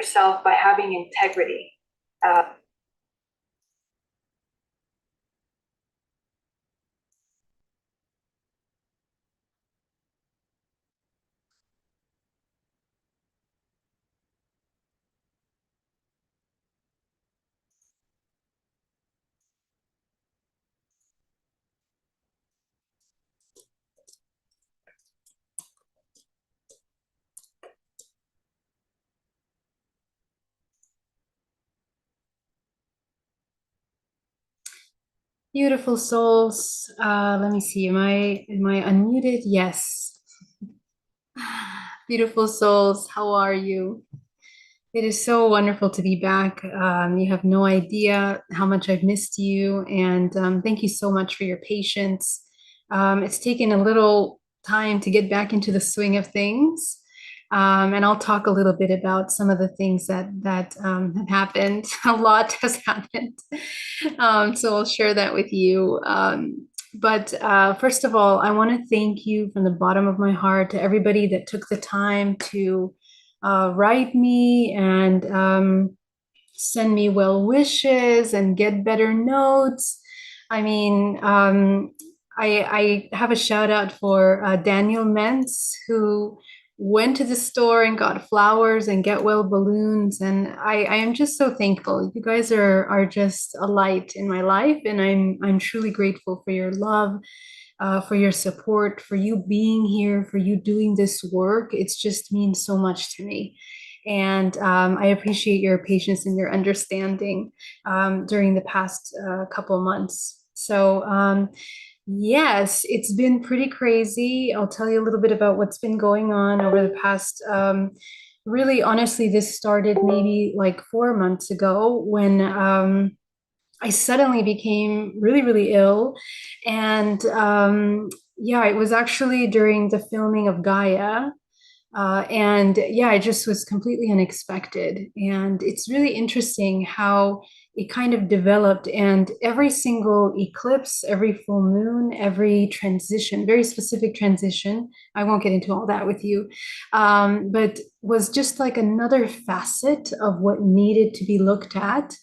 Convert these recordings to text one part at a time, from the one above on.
yourself by having integrity. Beautiful souls. Let me see. Am I unmuted? Yes. Beautiful souls. How are you? It is so wonderful to be back. You have no idea how much I've missed you, and thank you so much for your patience. It's taken a little time to get back into the swing of things, and I'll talk a little bit about some of the things that have happened. A lot has happened, so I'll share that with you. But first of all, I want to thank you from the bottom of my heart to everybody that took the time to write me and send me well wishes and get better notes. I mean, I have a shout out for Daniel Mentz, who went to the store and got flowers and get well balloons. And I am just so thankful. You guys are just a light in my life, and I'm truly grateful for your love, for your support, for you being here, for you doing this work. It just means so much to me. And I appreciate your patience and your understanding during the past couple months. So, yes, it's been pretty crazy. I'll tell you a little bit about what's been going on over the past. Really, honestly, this started maybe like 4 months ago when I suddenly became really, really ill. And yeah, it was actually during the filming of Gaia. And yeah, it just was completely unexpected. And it's really interesting how it kind of developed. And every single eclipse, every full moon, every transition, very specific transition, I won't get into all that with you, but was just like another facet of what needed to be looked at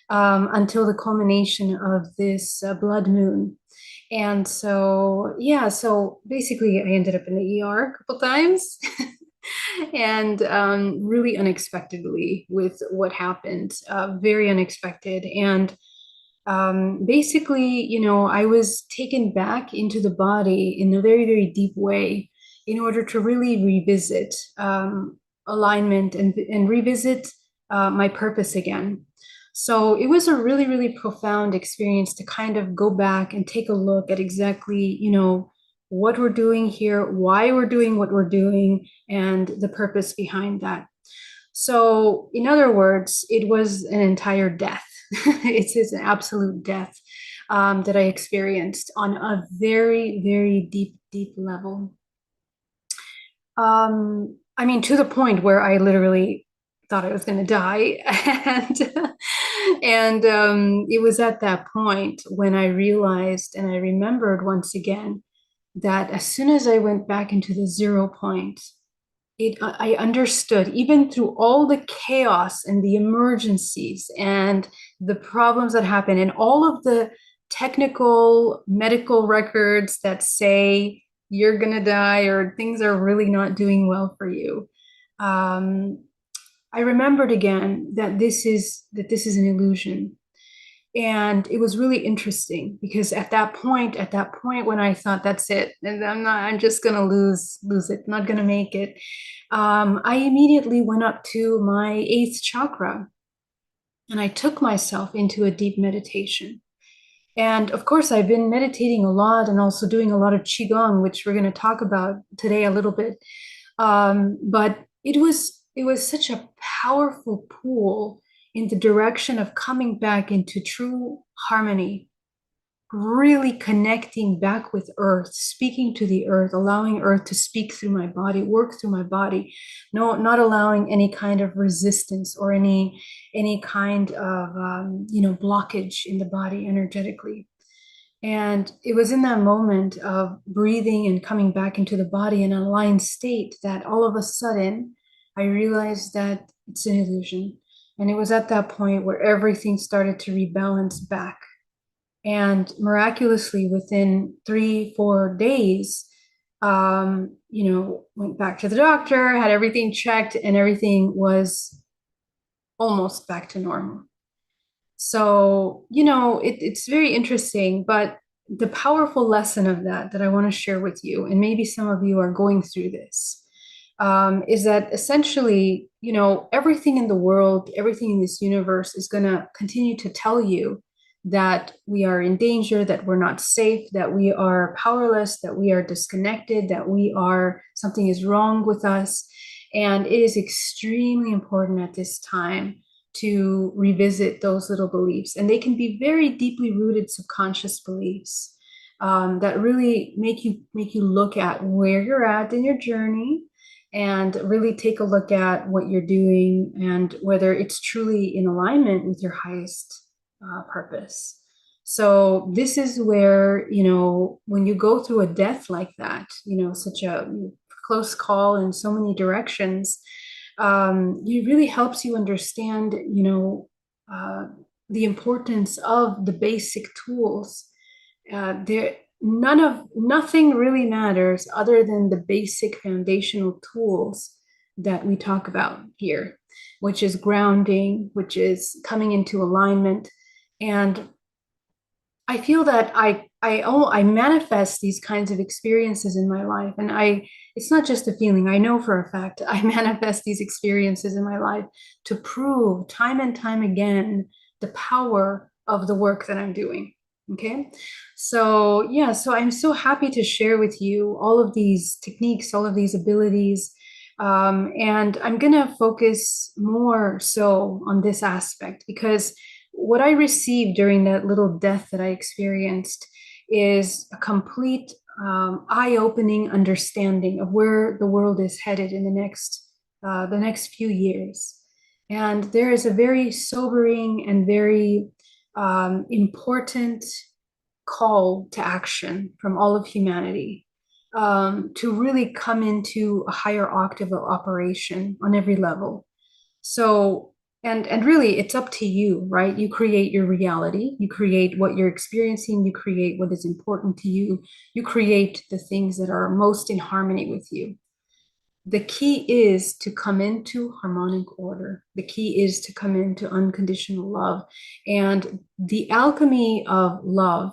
until the culmination of this blood moon. And so, yeah, so basically, I ended up in the ER a couple times. And really unexpectedly with what happened, very unexpected. And basically, I was taken back into the body in a very, very deep way in order to really revisit alignment and revisit my purpose again. So it was a really, really profound experience to kind of go back and take a look at exactly, what we're doing here, why we're doing what we're doing, and the purpose behind that. So, in other words, it was an entire death. It's an absolute death that I experienced on a very, very deep, deep level. I mean, to the point where I literally thought I was going to die. And it was at that point when I realized and I remembered once again that as soon as I went back into the 0 point, I understood, even through all the chaos and the emergencies and the problems that happen and all of the technical medical records that say you're going to die or things are really not doing well for you. I remembered again that this is an illusion. And it was really interesting because at that point when I thought that's it, and I'm just gonna lose it, not gonna make it, I immediately went up to my 8th chakra and I took myself into a deep meditation. And of course, I've been meditating a lot and also doing a lot of qigong, which we're going to talk about today a little bit. But it was such a powerful pull in the direction of coming back into true harmony, really connecting back with earth, speaking to the earth, allowing earth to speak through my body, work through my body, no, not allowing any kind of resistance or any kind of blockage in the body energetically. And it was in that moment of breathing and coming back into the body in an aligned state that all of a sudden I realized that It's an illusion. And it was at that point where everything started to rebalance back. And miraculously, within 3, 4 days, went back to the doctor, had everything checked, and everything was almost back to normal. So, it's very interesting, but the powerful lesson of that I want to share with you, and maybe some of you are going through this, is that essentially, everything in the world, everything in this universe is going to continue to tell you that we are in danger, that we're not safe, that we are powerless, that we are disconnected, that something is wrong with us. And it is extremely important at this time to revisit those little beliefs. And they can be very deeply rooted subconscious beliefs that really make you look at where you're at in your journey and really take a look at what you're doing and whether it's truly in alignment with your highest purpose. So this is where, when you go through a death like that, such a close call in so many directions, it really helps you understand, the importance of the basic tools. Nothing really matters other than the basic foundational tools that we talk about here, which is grounding, which is coming into alignment. And I feel that I manifest these kinds of experiences in my life, and it's not just a feeling. I know for a fact I manifest these experiences in my life to prove time and time again the power of the work that I'm doing. Okay. So yeah, so I'm so happy to share with you all of these techniques, all of these abilities. And I'm going to focus more so on this aspect because what I received during that little death that I experienced is a complete eye-opening understanding of where the world is headed in the next few years. And there is a very sobering and very important call to action from all of humanity to really come into a higher octave of operation on every level. So, and really, it's up to you, right? You create your reality, you create what you're experiencing, you create what is important to you, you create the things that are most in harmony with you. The key is to come into harmonic order. The key is to come into unconditional love. And the alchemy of love,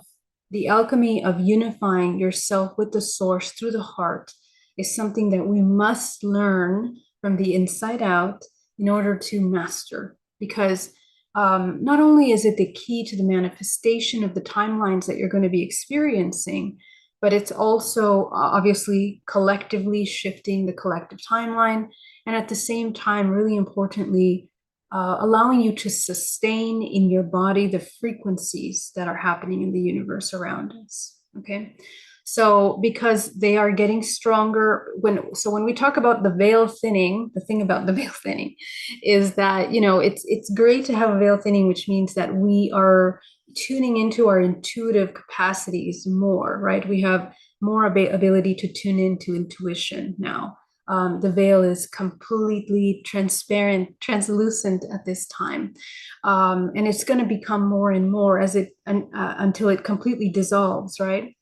the alchemy of unifying yourself with the source through the heart, is something that we must learn from the inside out in order to master. Because not only is it the key to the manifestation of the timelines that you're going to be experiencing, but it's also obviously collectively shifting the collective timeline. And at the same time, really importantly, allowing you to sustain in your body the frequencies that are happening in the universe around us. Okay. So because they are getting stronger when we talk about the veil thinning, the thing about the veil thinning is that, it's great to have a veil thinning, which means that we are tuning into our intuitive capacities more, right? We have more ability to tune into intuition now. The veil is completely transparent, translucent at this time. And it's going to become more and more until it completely dissolves, right?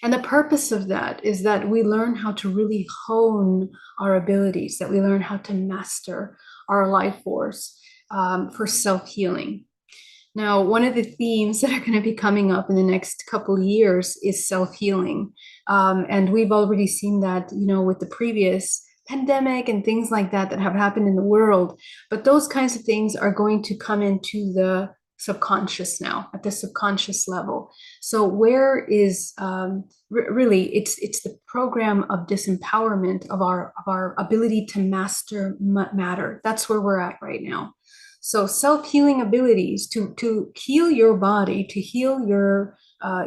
And the purpose of that is that we learn how to really hone our abilities, that we learn how to master our life force for self-healing. Now, one of the themes that are going to be coming up in the next couple of years is self-healing. And we've already seen that, with the previous pandemic and things like that have happened in the world. But those kinds of things are going to come into the subconscious now, at the subconscious level. So where is really it's the program of disempowerment of our ability to master matter. That's where we're at right now. So self-healing abilities to heal your body, to heal your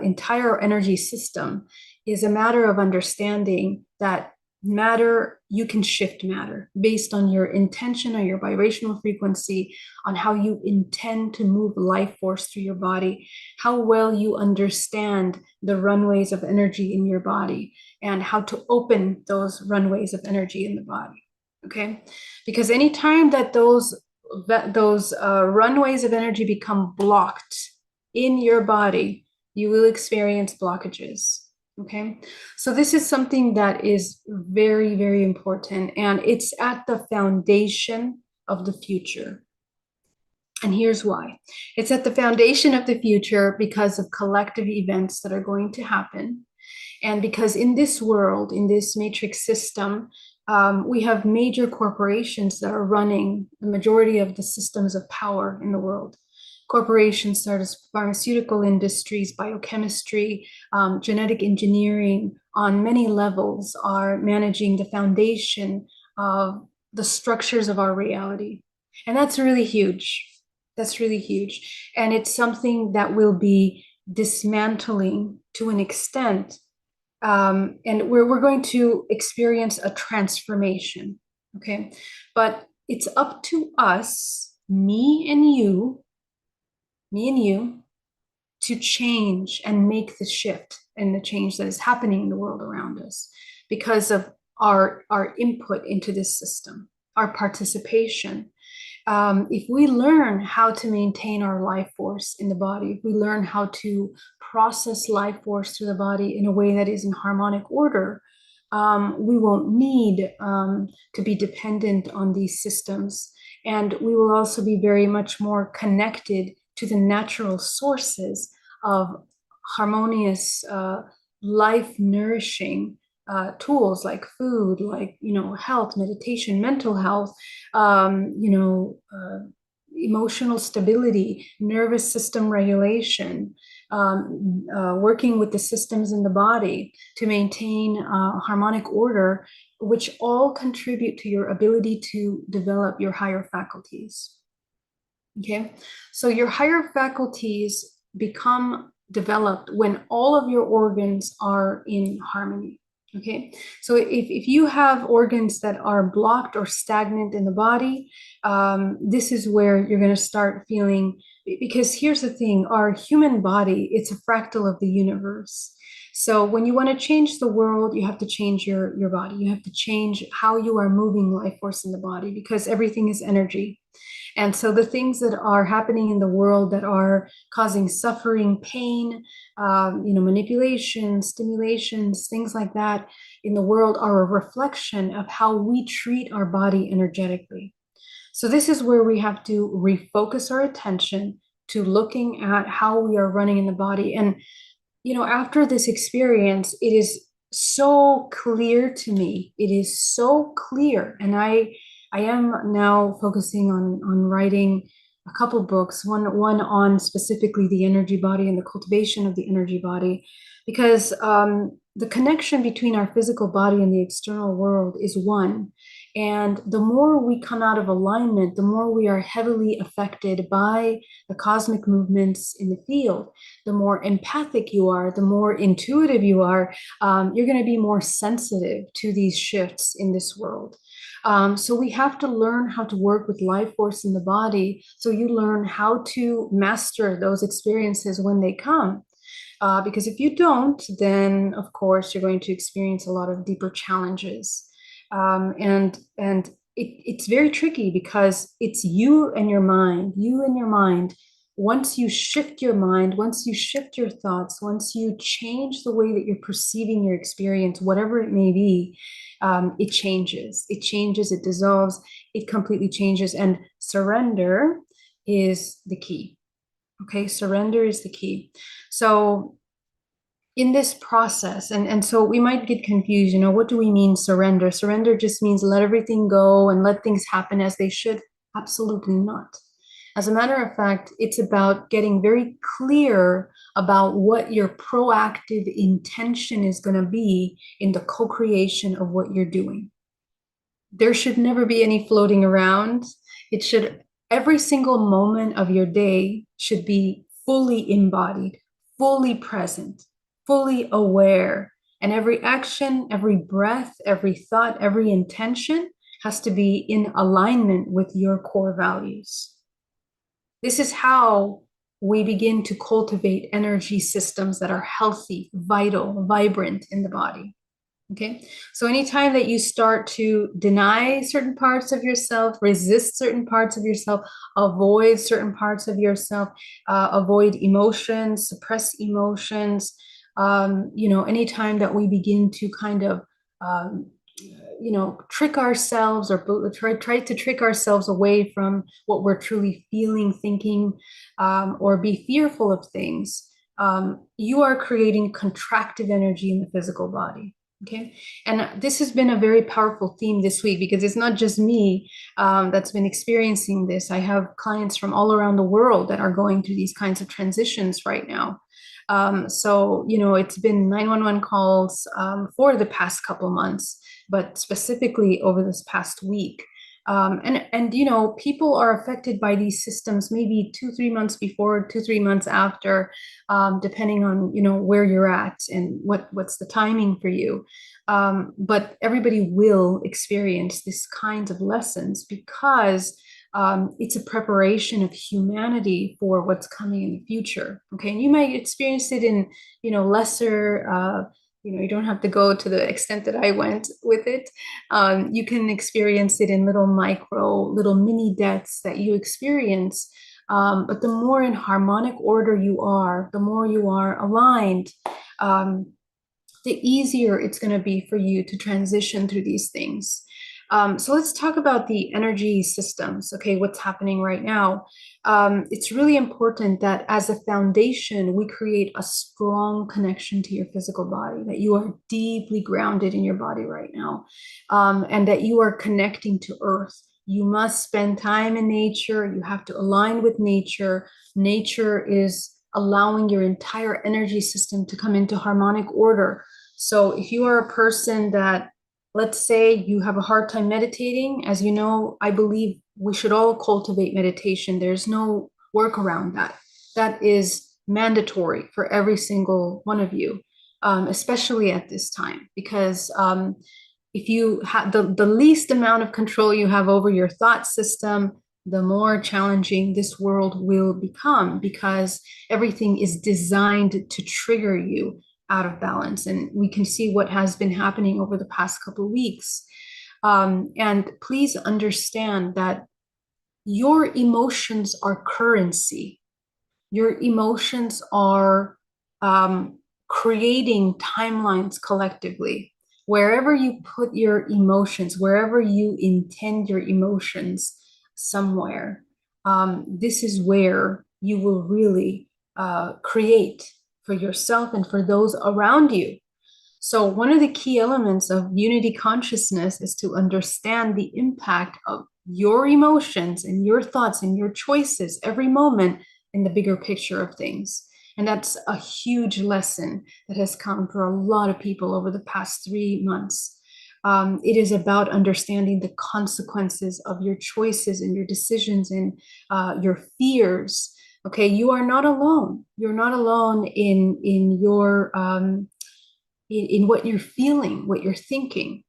entire energy system is a matter of understanding that matter, you can shift matter based on your intention or your vibrational frequency, on how you intend to move life force through your body, how well you understand the runways of energy in your body, and how to open those runways of energy in the body. Okay, because anytime that those runways of energy become blocked in your body, you will experience blockages. Okay, so this is something that is very, very important, and it's at the foundation of the future. And here's why. It's at the foundation of the future because of collective events that are going to happen. And because in this world, in this matrix system, we have major corporations that are running the majority of the systems of power in the world. Corporations such as pharmaceutical industries, biochemistry, genetic engineering, on many levels are managing the foundation of the structures of our reality. And that's really huge. That's really huge. And it's something that will be dismantling to an extent, and we're going to experience a transformation. Okay, but it's up to us, me and you, to change and make the shift and the change that is happening in the world around us because of our input into this system, our participation. If we learn how to maintain our life force in the body, if we learn how to process life force through the body in a way that is in harmonic order, we won't need to be dependent on these systems. And we will also be very much more connected to the natural sources of harmonious, life nourishing tools like food, like, health, meditation, mental health, emotional stability, nervous system regulation, working with the systems in the body to maintain harmonic order, which all contribute to your ability to develop your higher faculties. Okay, so your higher faculties become developed when all of your organs are in harmony. Okay, so if you have organs that are blocked or stagnant in the body, this is where you're going to start feeling, because here's the thing, our human body, it's a fractal of the universe. So when you want to change the world, you have to change your body. You have to change how you are moving life force in the body, because everything is energy. And so the things that are happening in the world that are causing suffering, pain, manipulation, stimulations, things like that in the world are a reflection of how we treat our body energetically. So this is where we have to refocus our attention to looking at how we are running in the body. And, after this experience, it is so clear to me. It is so clear. And I am now focusing on writing a couple books, one on specifically the energy body and the cultivation of the energy body, because the connection between our physical body and the external world is one. And the more we come out of alignment, the more we are heavily affected by the cosmic movements in the field. The more empathic you are, the more intuitive you are, you're going to be more sensitive to these shifts in this world. So we have to learn how to work with life force in the body. So you learn how to master those experiences when they come. Because if you don't, then of course you're going to experience a lot of deeper challenges. And it's very tricky because it's you and your mind, Once you shift your mind, once you shift your thoughts, once you change the way that you're perceiving your experience, whatever it may be, it changes, it dissolves, it completely changes. And surrender is the key. Okay, surrender is the key. So in this process, and so we might get confused, what do we mean surrender? Surrender just means let everything go and let things happen as they should. Absolutely not. As a matter of fact, it's about getting very clear about what your proactive intention is going to be in the co-creation of what you're doing. There should never be any floating around. Every single moment of your day should be fully embodied, fully present, fully aware. And every action, every breath, every thought, every intention has to be in alignment with your core values. This is how we begin to cultivate energy systems that are healthy, vital, vibrant in the body. Okay, so anytime that you start to deny certain parts of yourself, resist certain parts of yourself, avoid certain parts of yourself, avoid emotions, suppress emotions, anytime that we begin to kind of, um, trick ourselves or try to trick ourselves away from what we're truly feeling, thinking, or be fearful of things, you are creating contractive energy in the physical body. Okay. And this has been a very powerful theme this week because it's not just me that's been experiencing this. I have clients from all around the world that are going through these kinds of transitions right now. It's been 911 calls for the past couple months, but specifically over this past week. People are affected by these systems maybe 2, 3 months before, 2, 3 months after, depending on where you're at and what's the timing for you. But everybody will experience this kinds of lessons because it's a preparation of humanity for what's coming in the future. Okay, and you might experience it in lesser. You don't have to go to the extent that I went with it. You can experience it in little mini deaths that you experience. But the more in harmonic order you are, the more you are aligned, the easier it's going to be for you to transition through these things. So let's talk about the energy systems. Okay, what's happening right now? It's really important that as a foundation, we create a strong connection to your physical body, that you are deeply grounded in your body right now, and that you are connecting to earth. You must spend time in nature. You have to align with nature. Nature is allowing your entire energy system to come into harmonic order. So if you are a person that, let's say you have a hard time meditating, as you know, I believe we should all cultivate meditation. There's no work around that. That is mandatory for every single one of you, especially at this time, because if you have the least amount of control you have over your thought system, the more challenging this world will become because everything is designed to trigger you out of balance. And we can see what has been happening over the past couple of weeks. And please understand that your emotions are currency. Your emotions are creating timelines collectively. Wherever you put your emotions, wherever you intend your emotions somewhere, this is where you will really create for yourself and for those around you. So, one of the key elements of unity consciousness is to understand the impact of your emotions and your thoughts and your choices every moment in the bigger picture of things. And that's a huge lesson that has come for a lot of people over the past 3 months. It is about understanding the consequences of your choices and your decisions and your fears. Okay, you are not alone. You're not alone in your in what you're feeling, what you're thinking.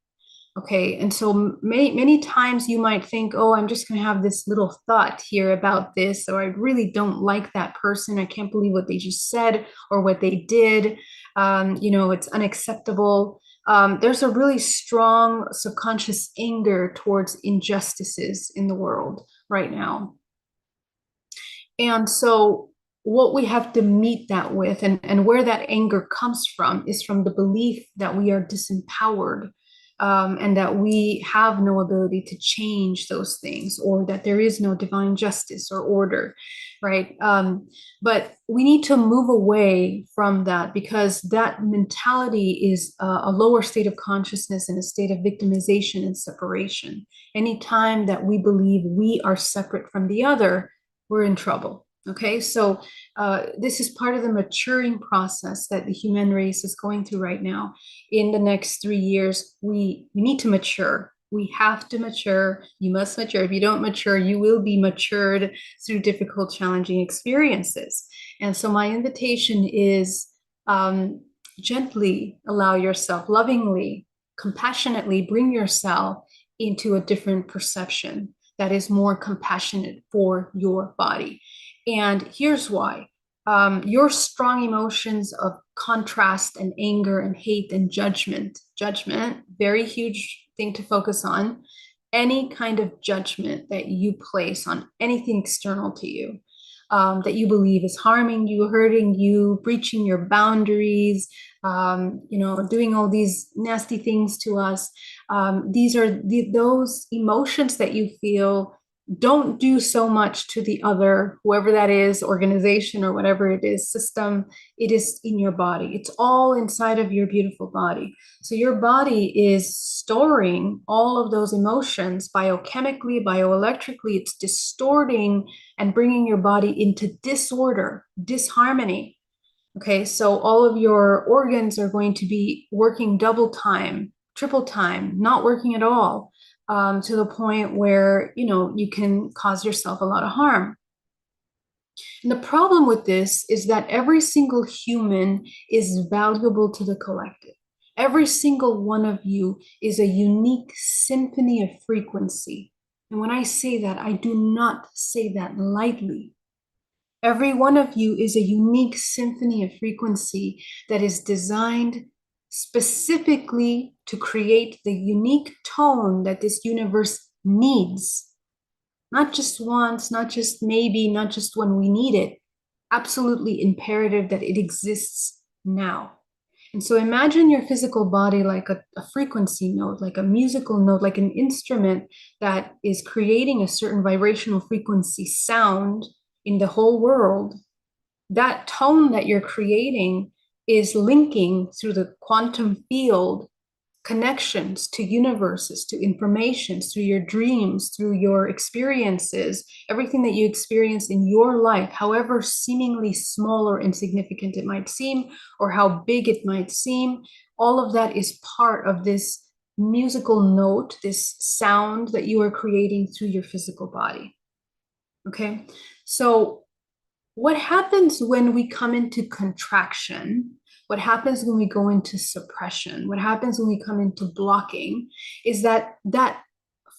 Okay, and so many times you might think, oh, I'm just going to have this little thought here about this, or I really don't like that person. I can't believe what they just said or what they did. It's unacceptable. There's a really strong subconscious anger towards injustices in the world right now. And so what we have to meet that with and where that anger comes from is from the belief that we are disempowered, and that we have no ability to change those things, or that there is no divine justice or order, right? But we need to move away from that because that mentality is a lower state of consciousness and a state of victimization and separation. Anytime that we believe we are separate from the other, we're in trouble. Okay, so this is part of the maturing process that the human race is going through right now. In the next 3 years, we need to mature. We have to mature. You must mature. If you don't mature, you will be matured through difficult, challenging experiences. And so my invitation is gently allow yourself, lovingly, compassionately bring yourself into a different perception that is more compassionate for your body. And here's why. your strong emotions of contrast and anger and hate and judgment, very huge thing to focus on. Any kind of judgment that you place on anything external to you, that you believe is harming you, hurting you, breaching your boundaries, doing all these nasty things to us. These are those emotions that you feel don't do so much to the other, whoever that is, organization or whatever it is, system. It is in your body. It's all inside of your beautiful body. So your body is storing all of those emotions biochemically, bioelectrically. It's distorting and bringing your body into disorder, disharmony. Okay, so all of your organs are going to be working double time, triple time, not working at all, to the point where, you can cause yourself a lot of harm. And the problem with this is that every single human is valuable to the collective. Every single one of you is a unique symphony of frequency. And when I say that, I do not say that lightly. Every one of you is a unique symphony of frequency that is designed specifically to create the unique tone that this universe needs. Not just once, not just maybe, not just when we need it. Absolutely imperative that it exists now. And so imagine your physical body like a frequency note, like a musical note, like an instrument that is creating a certain vibrational frequency sound in the whole world. That tone that you're creating is linking through the quantum field connections to universes, to informations, through your dreams, through your experiences, everything that you experience in your life, however seemingly small or insignificant it might seem, or how big it might seem, all of that is part of this musical note, this sound that you are creating through your physical body. Okay, so what happens when we come into contraction? What happens when we go into suppression? What happens when we come into blocking is that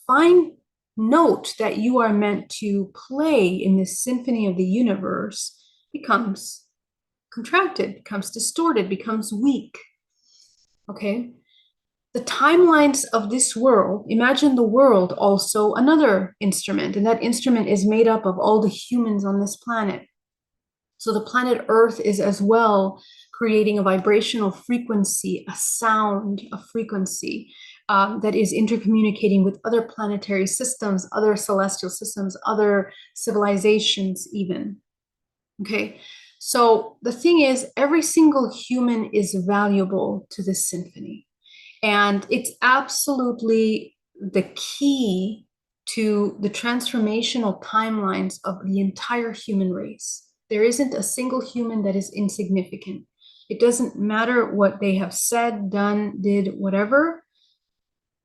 fine note that you are meant to play in this symphony of the universe becomes contracted, becomes distorted, becomes weak. Okay? The timelines of this world, imagine the world also another instrument, and that instrument is made up of all the humans on this planet. So the planet Earth is as well creating a vibrational frequency, a sound, a frequency that is intercommunicating with other planetary systems, other celestial systems, other civilizations even. Okay, so the thing is, every single human is valuable to this symphony. And it's absolutely the key to the transformational timelines of the entire human race. There isn't a single human that is insignificant. It doesn't matter what they have said, done, did, whatever.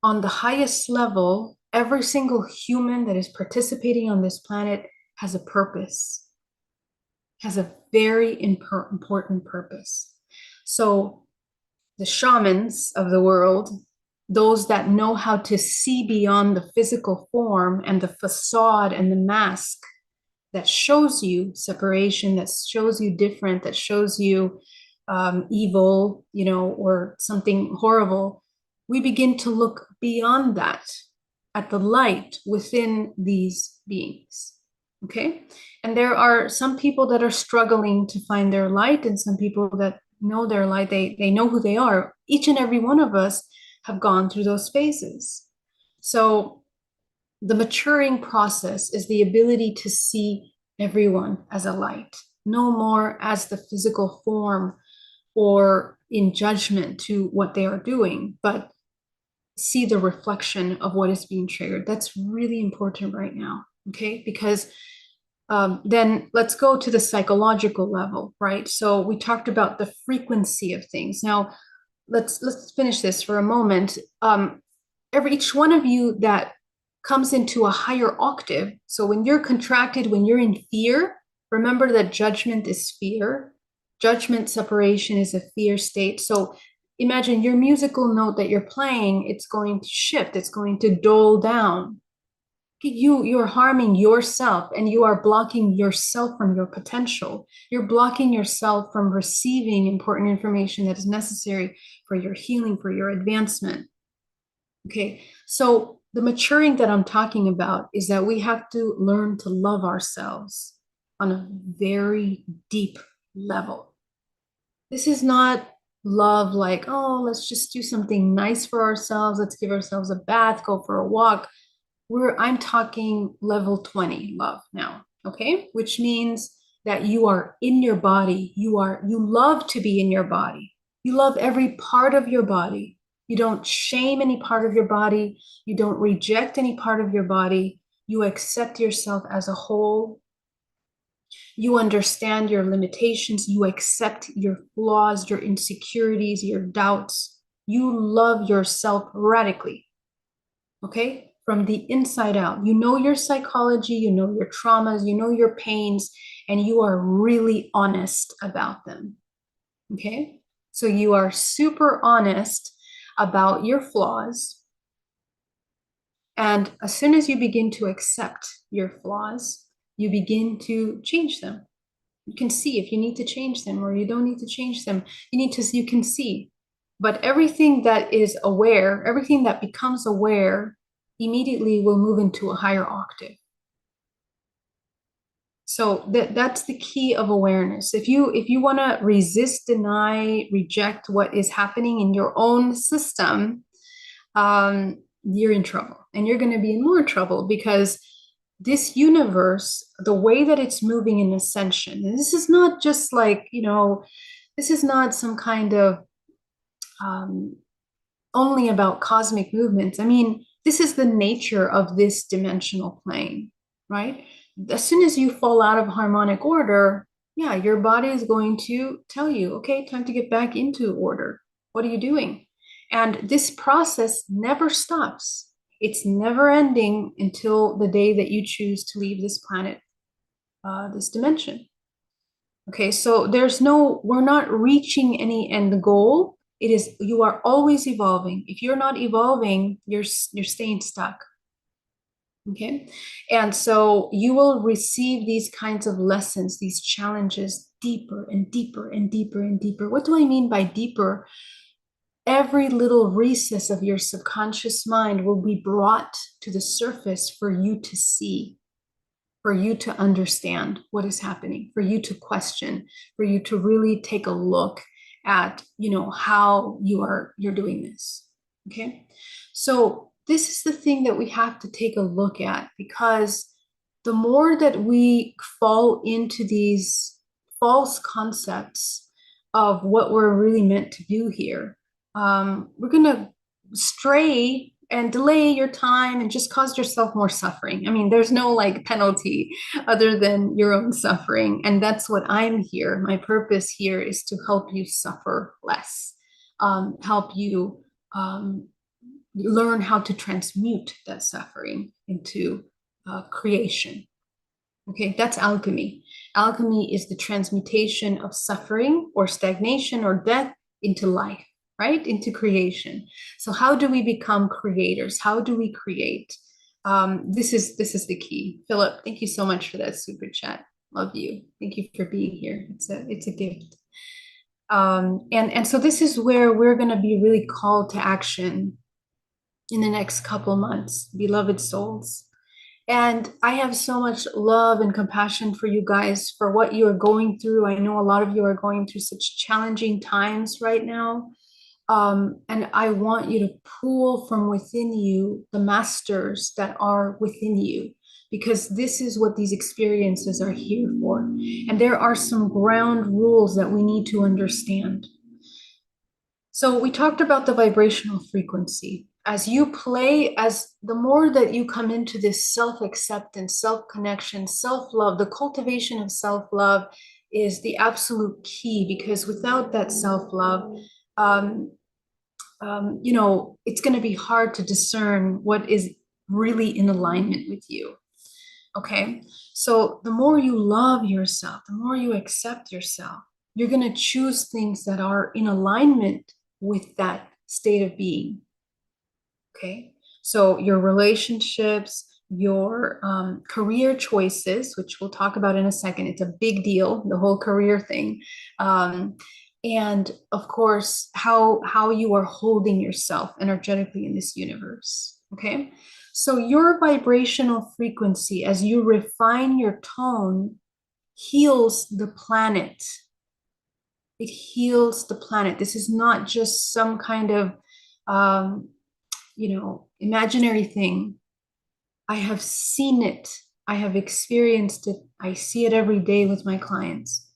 On the highest level, every single human that is participating on this planet has a purpose, has a very important purpose. So the shamans of the world, those that know how to see beyond the physical form and the facade and the mask that shows you separation, that shows you different, that shows you evil, or something horrible, we begin to look beyond that at the light within these beings. Okay? And there are some people that are struggling to find their light, and some people that know their light, they know who they are. Each and every one of us have gone through those phases. So the maturing process is the ability to see everyone as a light, no more as the physical form or in judgment to what they are doing, but see the reflection of what is being triggered. That's really important right now, okay? Because then let's go to the psychological level, right? So we talked about the frequency of things. Now, let's finish this for a moment. Each one of you that comes into a higher octave. So when you're contracted, when you're in fear, remember that judgment is fear. Judgment separation is a fear state. So imagine your musical note that you're playing, it's going to shift, it's going to dull down. You're harming yourself, and you are blocking yourself from your potential. You're blocking yourself from receiving important information that is necessary for your healing, for your advancement. Okay, so the maturing that I'm talking about is that we have to learn to love ourselves on a very deep level. This is not love like, oh, let's just do something nice for ourselves. Let's give ourselves a bath, go for a walk. I'm talking level 20 love now, okay? Which means that you are in your body. You love to be in your body. You love every part of your body. You don't shame any part of your body. You don't reject any part of your body. You accept yourself as a whole. You understand your limitations. You accept your flaws, your insecurities, your doubts. You love yourself radically, okay? From the inside out. You know your psychology, you know your traumas, you know your pains, and you are really honest about them, okay? So you are super honest about your flaws. And as soon as you begin to accept your flaws, you begin to change them. You can see if you need to change them or you don't need to change them. You can see. But everything that is aware, everything that becomes aware, immediately will move into a higher octave. So that's the key of awareness. If you want to resist, deny, reject what is happening in your own system, you're in trouble, and you're going to be in more trouble because this universe, the way that it's moving in ascension, and this is not just like, this is not some kind of um, only about cosmic movements. I mean, this is the nature of this dimensional plane, right? As soon as you fall out of harmonic order, yeah, your body is going to tell you, okay, time to get back into order. What are you doing? And this process never stops. It's never ending until the day that you choose to leave this planet, this dimension. Okay, so we're not reaching any end goal. It is, you are always evolving. If you're not evolving, you're staying stuck. Okay, and so you will receive these kinds of lessons, these challenges, deeper and deeper and deeper and deeper. What do I mean by deeper? Every little recess of your subconscious mind will be brought to the surface for you to see, for you to understand what is happening, for you to question, for you to really take a look at, how you're doing this. Okay. So this is the thing that we have to take a look at, because the more that we fall into these false concepts of what we're really meant to do here, we're going to stray and delay your time and just cause yourself more suffering. I mean, there's no like penalty other than your own suffering. And that's what I'm here. My purpose here is to help you suffer less, help you learn how to transmute that suffering into creation. Okay, that's alchemy. Alchemy is the transmutation of suffering or stagnation or death into life, right? Into creation. So how do we become creators? How do we create? This is the key. Philip, thank you so much for that super chat. Love you. Thank you for being here. It's a gift. And so this is where we're going to be really called to action in the next couple months, beloved souls. And I have so much love and compassion for you guys, for what you are going through. I know a lot of you are going through such challenging times right now. And I want you to pull from within you the masters that are within you, because this is what these experiences are here for. And there are some ground rules that we need to understand. So we talked about the vibrational frequency. As the more that you come into this self-acceptance, self-connection, self-love, the cultivation of self-love is the absolute key, because without that self-love, it's going to be hard to discern what is really in alignment with you. Okay. So the more you love yourself, the more you accept yourself, you're going to choose things that are in alignment with that state of being. Okay. So your relationships, your career choices, which we'll talk about in a second. It's a big deal, the whole career thing. And of course, how you are holding yourself energetically in this universe. Okay. So your vibrational frequency, as you refine your tone, heals the planet. It heals the planet. This is not just some kind of, um, imaginary thing. I have seen it. I have experienced it. I see it every day with my clients.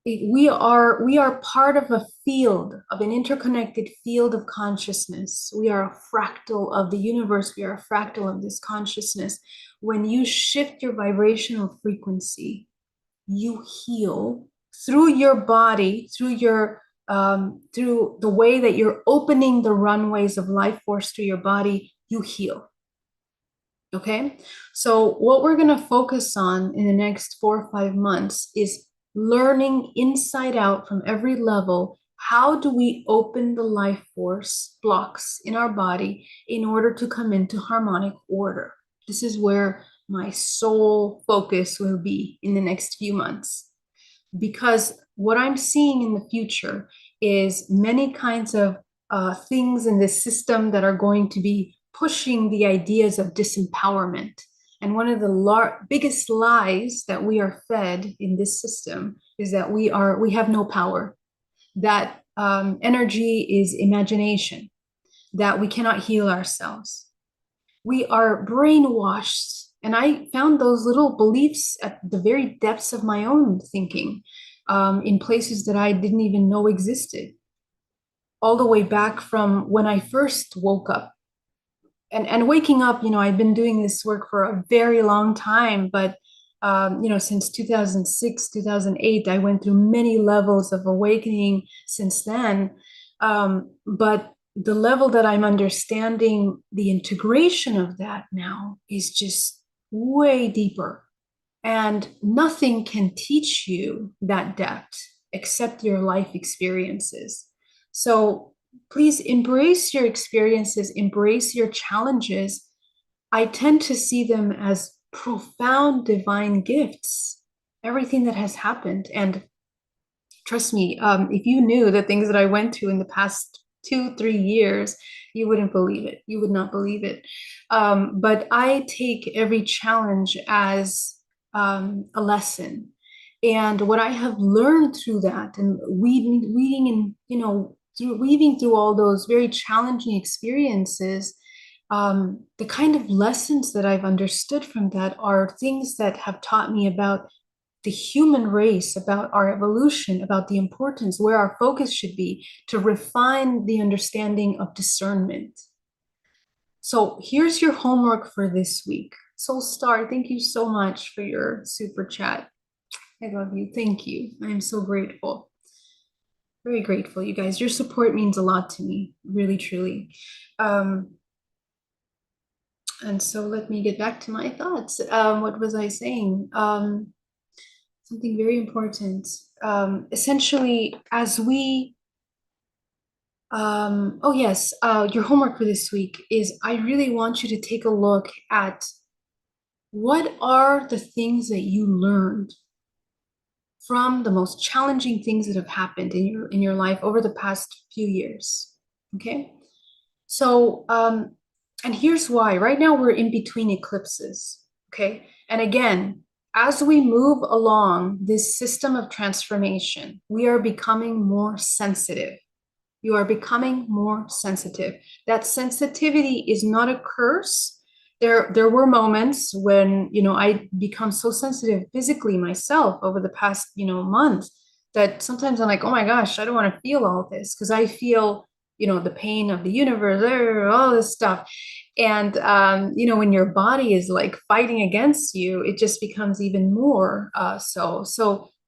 We are part of a field, of an interconnected field of consciousness. We are a fractal of the universe. We are a fractal of this consciousness. When you shift your vibrational frequency, you heal through your body, through the way that you're opening the runways of life force through your body. You heal. Okay, so what we're going to focus on in the next 4 or 5 months is learning inside out from every level. How do we open the life force blocks in our body in order to come into harmonic order? This is where my sole focus will be in the next few months. Because what I'm seeing in the future is many kinds of things in this system that are going to be pushing the ideas of disempowerment. And one of the biggest lies that we are fed in this system is that we have no power, that energy is imagination, that we cannot heal ourselves. We are brainwashed. And I found those little beliefs at the very depths of my own thinking, in places that I didn't even know existed, all the way back from when I first woke up. And waking up, I've been doing this work for a very long time, but since 2006, 2008, I went through many levels of awakening since then. But the level that I'm understanding the integration of that now is just way deeper. And nothing can teach you that depth except your life experiences. So please embrace your experiences, embrace your challenges. I tend to see them as profound divine gifts, everything that has happened. And trust me, if you knew the things that I went through in the past 2, 3 years, you wouldn't believe it. You would not believe it. But I take every challenge as a lesson. And what I have learned through that, and weaving through all those very challenging experiences, the kind of lessons that I've understood from that are things that have taught me about the human race, about our evolution, about the importance, where our focus should be to refine the understanding of discernment. So here's your homework for this week. Soul Star, thank you so much for your super chat. I love you. Thank you. I am so grateful. Very grateful, you guys. Your support means a lot to me, really, truly. And so let me get back to my thoughts. What was I saying? Something very important. Essentially, as we, oh yes, your homework for this week is I really want you to take a look at what are the things that you learned from the most challenging things that have happened in your life over the past few years. Okay, so and here's why. Right now we're in between eclipses. Okay, and again, as we move along this system of transformation, we are becoming more sensitive. You are becoming more sensitive. That sensitivity is not a curse. There were moments when, I become so sensitive physically myself over the past, month, that sometimes I'm like, oh my gosh, I don't want to feel all this, because I feel, the pain of the universe, all this stuff. And, when your body is like fighting against you, it just becomes even more so.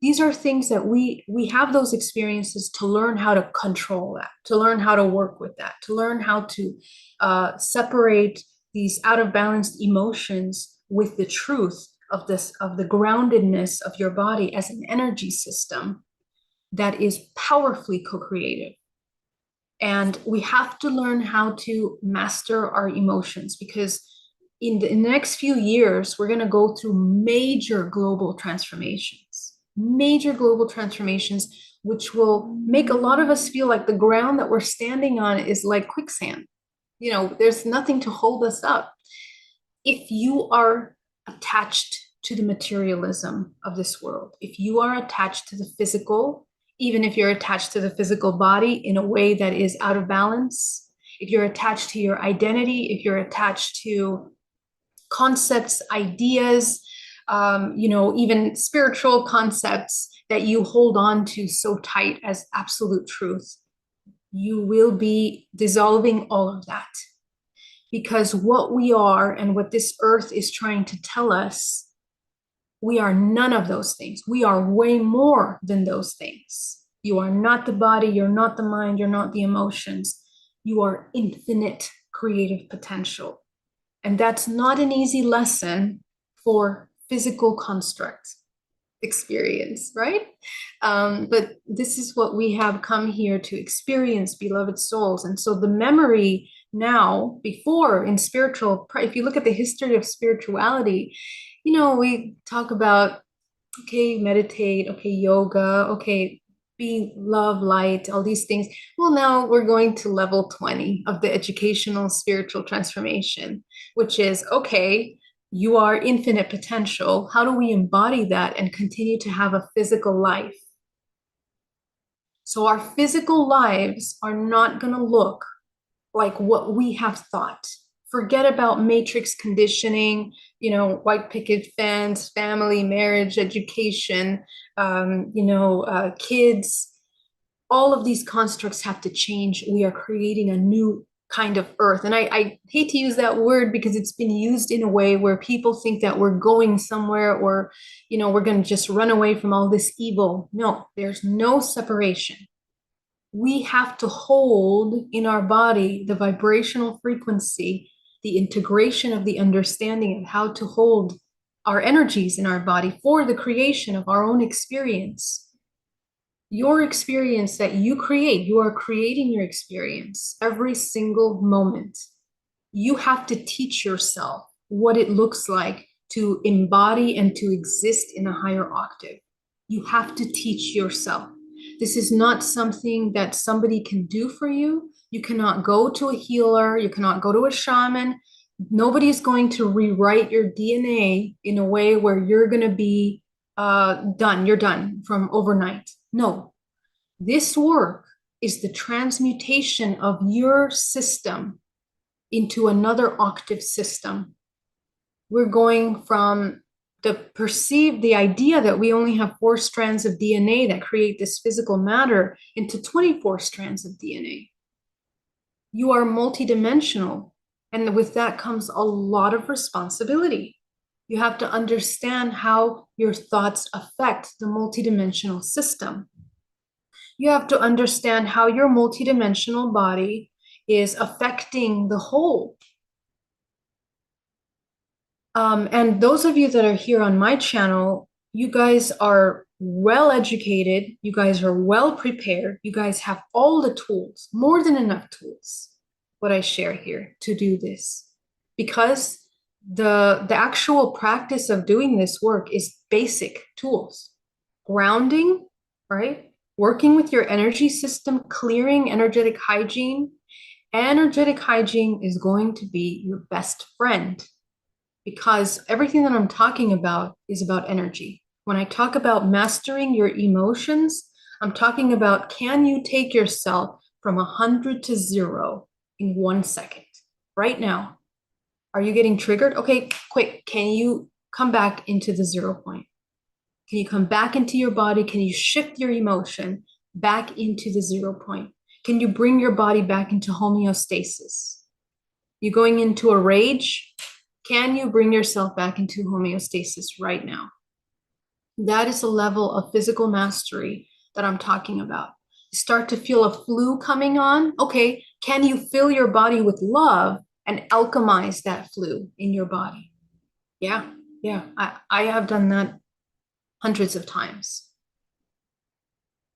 These are things that we have those experiences to learn how to control that, to learn how to work with that, to learn how to separate these out of balance emotions with the truth of the groundedness of your body as an energy system that is powerfully co-creative. And we have to learn how to master our emotions, because in the next few years, we're going to go through major global transformations, which will make a lot of us feel like the ground that we're standing on is like quicksand. You know, there's nothing to hold us up. If you are attached to the materialism of this world, if you are attached to the physical, even if you're attached to the physical body in a way that is out of balance, if you're attached to your identity, if you're attached to concepts, ideas, even spiritual concepts that you hold on to so tight as absolute truth, you will be dissolving all of that. Because what we are and what this earth is trying to tell us, we are none of those things. We are way more than those things. You are not the body, you're not the mind, you're not the emotions. You are infinite creative potential. And that's not an easy lesson for physical construct experience, right? But this is what we have come here to experience, beloved souls. And so the memory now, before in spiritual, if you look at the history of spirituality, we talk about, okay, meditate, okay, yoga, okay, be love, light, all these things. Well, now we're going to level 20 of the educational spiritual transformation, which is, okay, you are infinite potential. How do we embody that and continue to have a physical life? So our physical lives are not going to look like what we have thought. Forget about matrix conditioning, white picket fence, family, marriage, education, kids. All of these constructs have to change. We are creating a new kind of earth. And I hate to use that word because it's been used in a way where people think that we're going somewhere or, we're going to just run away from all this evil. No, there's no separation. We have to hold in our body the vibrational frequency, the integration of the understanding of how to hold our energies in our body for the creation of our own experience. Your experience that you create, you are creating your experience every single moment. You have to teach yourself what it looks like to embody and to exist in a higher octave. You have to teach yourself. This is not something that somebody can do for you. You cannot go to a healer. You cannot go to a shaman. Nobody is going to rewrite your DNA in a way where you're going to be done. You're done from overnight. No, this work is the transmutation of your system into another octave system. We're going from the idea that we only have 4 strands of DNA that create this physical matter into 24 strands of DNA. You are multidimensional, and with that comes a lot of responsibility. You have to understand how your thoughts affect the multidimensional system. You have to understand how your multidimensional body is affecting the whole. And those of you that are here on my channel, you guys are well educated, you guys are well prepared, you guys have all the tools, more than enough tools, what I share here to do this. Because the actual practice of doing this work is basic tools. Grounding, right? Working with your energy system, clearing energetic hygiene. Energetic hygiene is going to be your best friend, because everything that I'm talking about is about energy. When I talk about mastering your emotions, I'm talking about, can you take yourself from 100 to 0 in 1 second? Right now. Are you getting triggered? Okay, quick. Can you come back into the 0 point? Can you come back into your body? Can you shift your emotion back into the 0 point? Can you bring your body back into homeostasis? You going into a rage? Can you bring yourself back into homeostasis right now? That is a level of physical mastery that I'm talking about. You start to feel a flu coming on. Okay, can you fill your body with love and alchemize that flu in your body? Yeah. I have done that hundreds of times.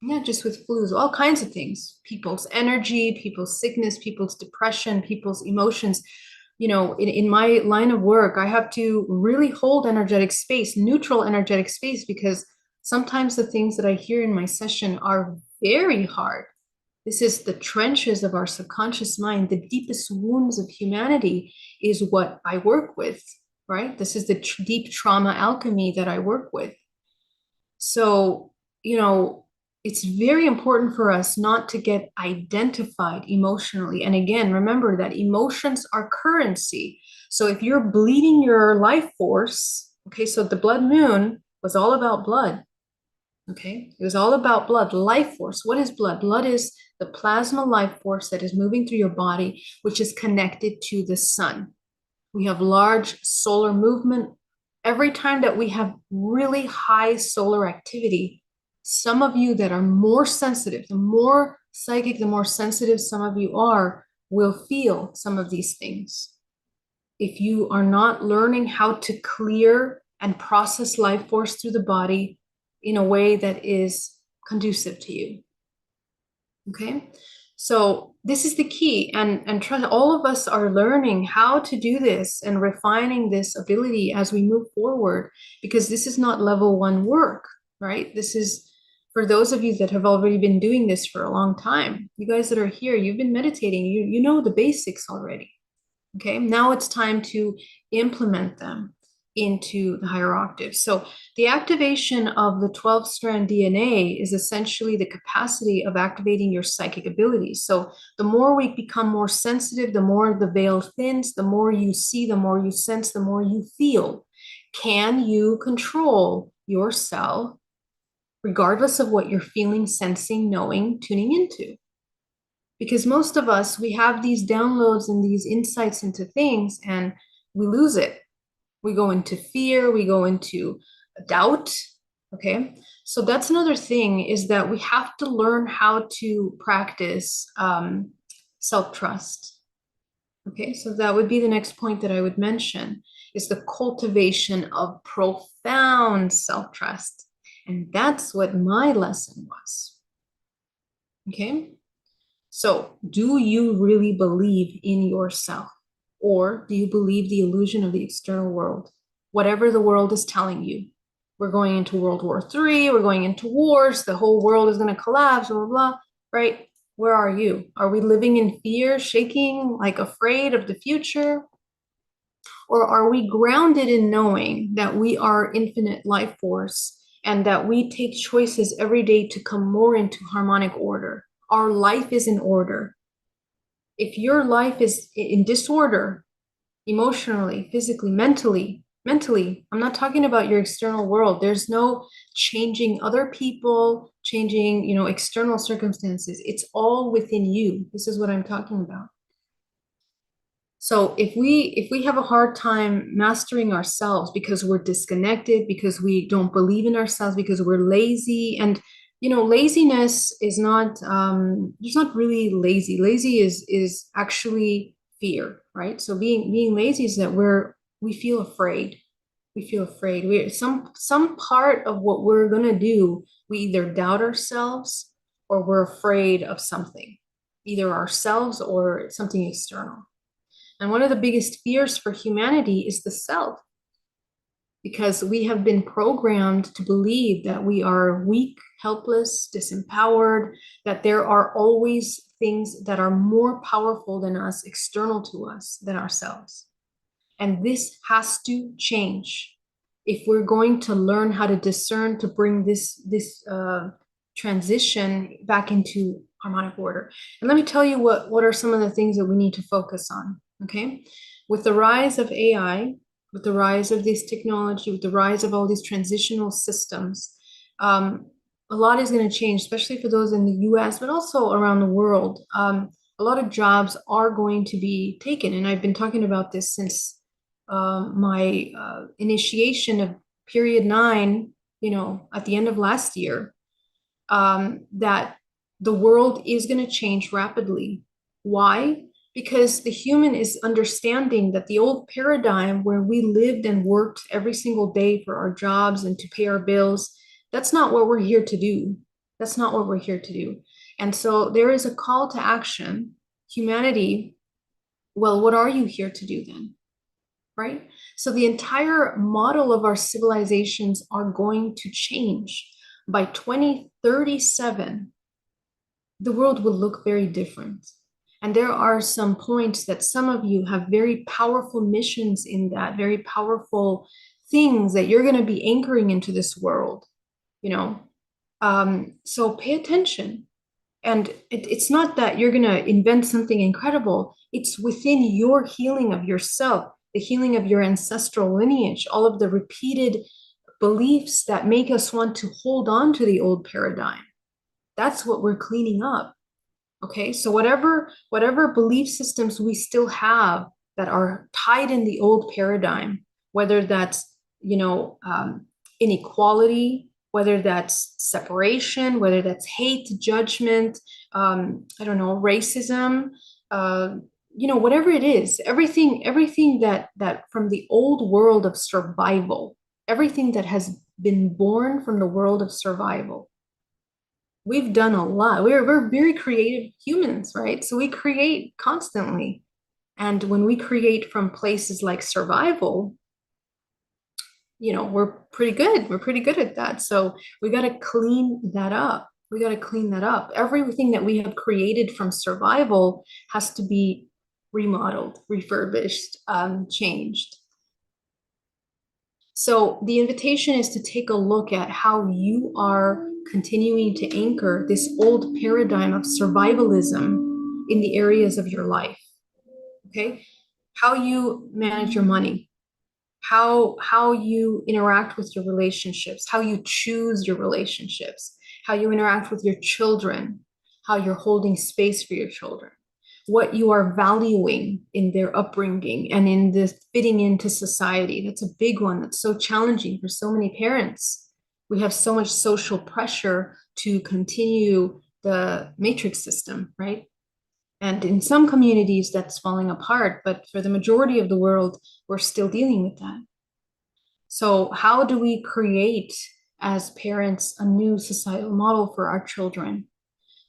Yeah, just with flus, all kinds of things. People's energy, people's sickness, people's depression, people's emotions. in my line of work, I have to really hold energetic space, neutral energetic space, because sometimes the things that I hear in my session are very hard. This is the trenches of our subconscious mind. The deepest wounds of humanity is what I work with, right? This is the deep trauma alchemy that I work with. So, it's very important for us not to get identified emotionally. And again, remember that emotions are currency. So if you're bleeding your life force, okay, so the blood moon was all about blood. Okay, it was all about blood, life force. What is blood? Blood is the plasma life force that is moving through your body, which is connected to the sun. We have large solar movement. Every time that we have really high solar activity, some of you that are more sensitive, the more psychic, the more sensitive some of you are, will feel some of these things. If you are not learning how to clear and process life force through the body in a way that is conducive to you. Okay, so this is the key, and all of us are learning how to do this and refining this ability as we move forward, because this is not level 1 work, right? This is for those of you that have already been doing this for a long time. You guys that are here, you've been meditating, you know the basics already. Okay, now it's time to implement them into the higher octaves. So the activation of the 12-strand DNA is essentially the capacity of activating your psychic abilities. So the more we become more sensitive, the more the veil thins, the more you see, the more you sense, the more you feel. Can you control yourself regardless of what you're feeling, sensing, knowing, tuning into? Because most of us, we have these downloads and these insights into things and we lose it. We go into fear, we go into doubt. Okay, so that's another thing, is that we have to learn how to practice self-trust. Okay, so that would be the next point that I would mention, is the cultivation of profound self-trust. And that's what my lesson was. Okay, so do you really believe in yourself? Or do you believe the illusion of the external world? Whatever the world is telling you. We're going into World War III, we're going into wars, the whole world is going to collapse, blah, blah, blah, right? Where are you? Are we living in fear, shaking, like afraid of the future? Or are we grounded in knowing that we are infinite life force and that we take choices every day to come more into harmonic order? Our life is in order. If your life is in disorder, emotionally, physically, mentally, I'm not talking about your external world. There's no changing other people, changing, external circumstances. It's all within you. This is what I'm talking about. So if we have a hard time mastering ourselves because we're disconnected, because we don't believe in ourselves, because we're lazy, and laziness is not it's not really lazy. Lazy is actually fear, right? So being lazy is that we feel afraid. We feel afraid. We some part of what we're gonna do, we either doubt ourselves or we're afraid of something, either ourselves or something external. And one of the biggest fears for humanity is the self, because we have been programmed to believe that we are weak, helpless, disempowered, that there are always things that are more powerful than us, external to us, than ourselves. And this has to change if we're going to learn how to discern, to bring this transition back into harmonic order. And let me tell you what are some of the things that we need to focus on. Okay, with the rise of AI, with the rise of this technology, with the rise of all these transitional systems, a lot is going to change, especially for those in the US, but also around the world. A lot of jobs are going to be taken, and I've been talking about this since my initiation of period 9, at the end of last year, that the world is going to change rapidly. Why? Because the human is understanding that the old paradigm where we lived and worked every single day for our jobs and to pay our bills, that's not what we're here to do. That's not what we're here to do. And so there is a call to action. Humanity Well, what are you here to do then? Right? So the entire model of our civilizations are going to change. By 2037, the world will look very different. And there are some points that some of you have very powerful missions in that, very powerful things that you're going to be anchoring into this world, you know. So pay attention. And it's not that you're going to invent something incredible. It's within your healing of yourself, the healing of your ancestral lineage, all of the repeated beliefs that make us want to hold on to the old paradigm. That's what we're cleaning up. Okay, so whatever belief systems we still have that are tied in the old paradigm, whether that's inequality, whether that's separation, whether that's hate, judgment, I don't know, racism, whatever it is, everything that from the old world of survival, everything that has been born from the world of survival. We've done a lot. We're very creative humans, right? So we create constantly. And when we create from places like survival, we're pretty good. We're pretty good at that. So we got to clean that up. We got to clean that up. Everything that we have created from survival has to be remodeled, refurbished, changed. So the invitation is to take a look at how you are continuing to anchor this old paradigm of survivalism in the areas of your life. Okay? How you manage your money, how you interact with your relationships, how you choose your relationships, how you interact with your children, how you're holding space for your children, what you are valuing in their upbringing and in this fitting into society. That's a big one. That's so challenging for so many parents. We have so much social pressure to continue the matrix system, right? And in some communities, that's falling apart. But for the majority of the world, we're still dealing with that. So, how do we create, as parents, a new societal model for our children?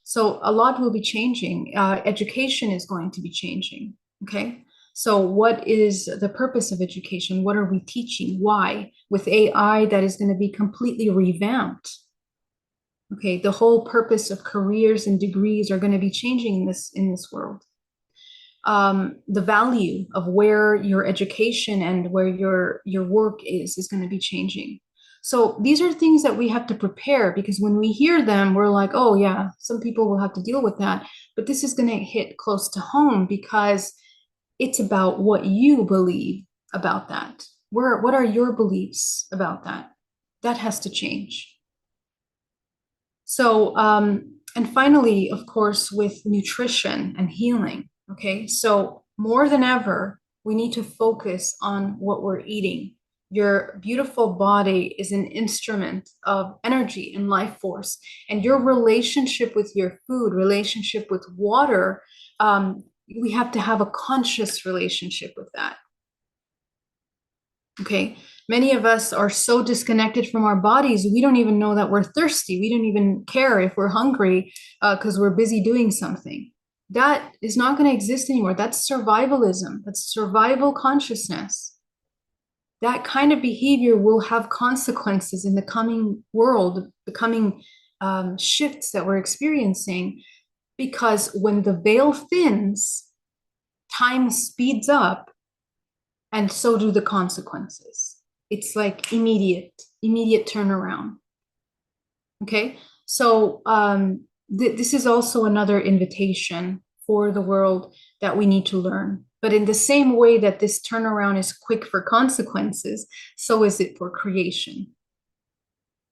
So, a lot will be changing. Education is going to be changing. Okay. So, what is the purpose of education? What are we teaching? Why? With AI, that is going to be completely revamped. Okay, the whole purpose of careers and degrees are going to be changing in this world. The value of where your education and where your work is going to be changing. So these are things that we have to prepare, because when we hear them, we're like, oh yeah, some people will have to deal with that. But this is going to hit close to home because it's about what you believe about that. What are your beliefs about that? That has to change. So, and finally, of course, with nutrition and healing. Okay, so more than ever, we need to focus on what we're eating. Your beautiful body is an instrument of energy and life force, and your relationship with your food, relationship with water, we have to have a conscious relationship with that. Okay. Many of us are so disconnected from our bodies, we don't even know that we're thirsty. We don't even care if we're hungry because we're busy doing something. That is not going to exist anymore. That's survivalism. That's survival consciousness. That kind of behavior will have consequences in the coming world, the coming shifts that we're experiencing, because when the veil thins, time speeds up, and so do the consequences. It's like immediate turnaround. Okay, so this is also another invitation for the world that we need to learn. But in the same way that this turnaround is quick for consequences, so is it for creation.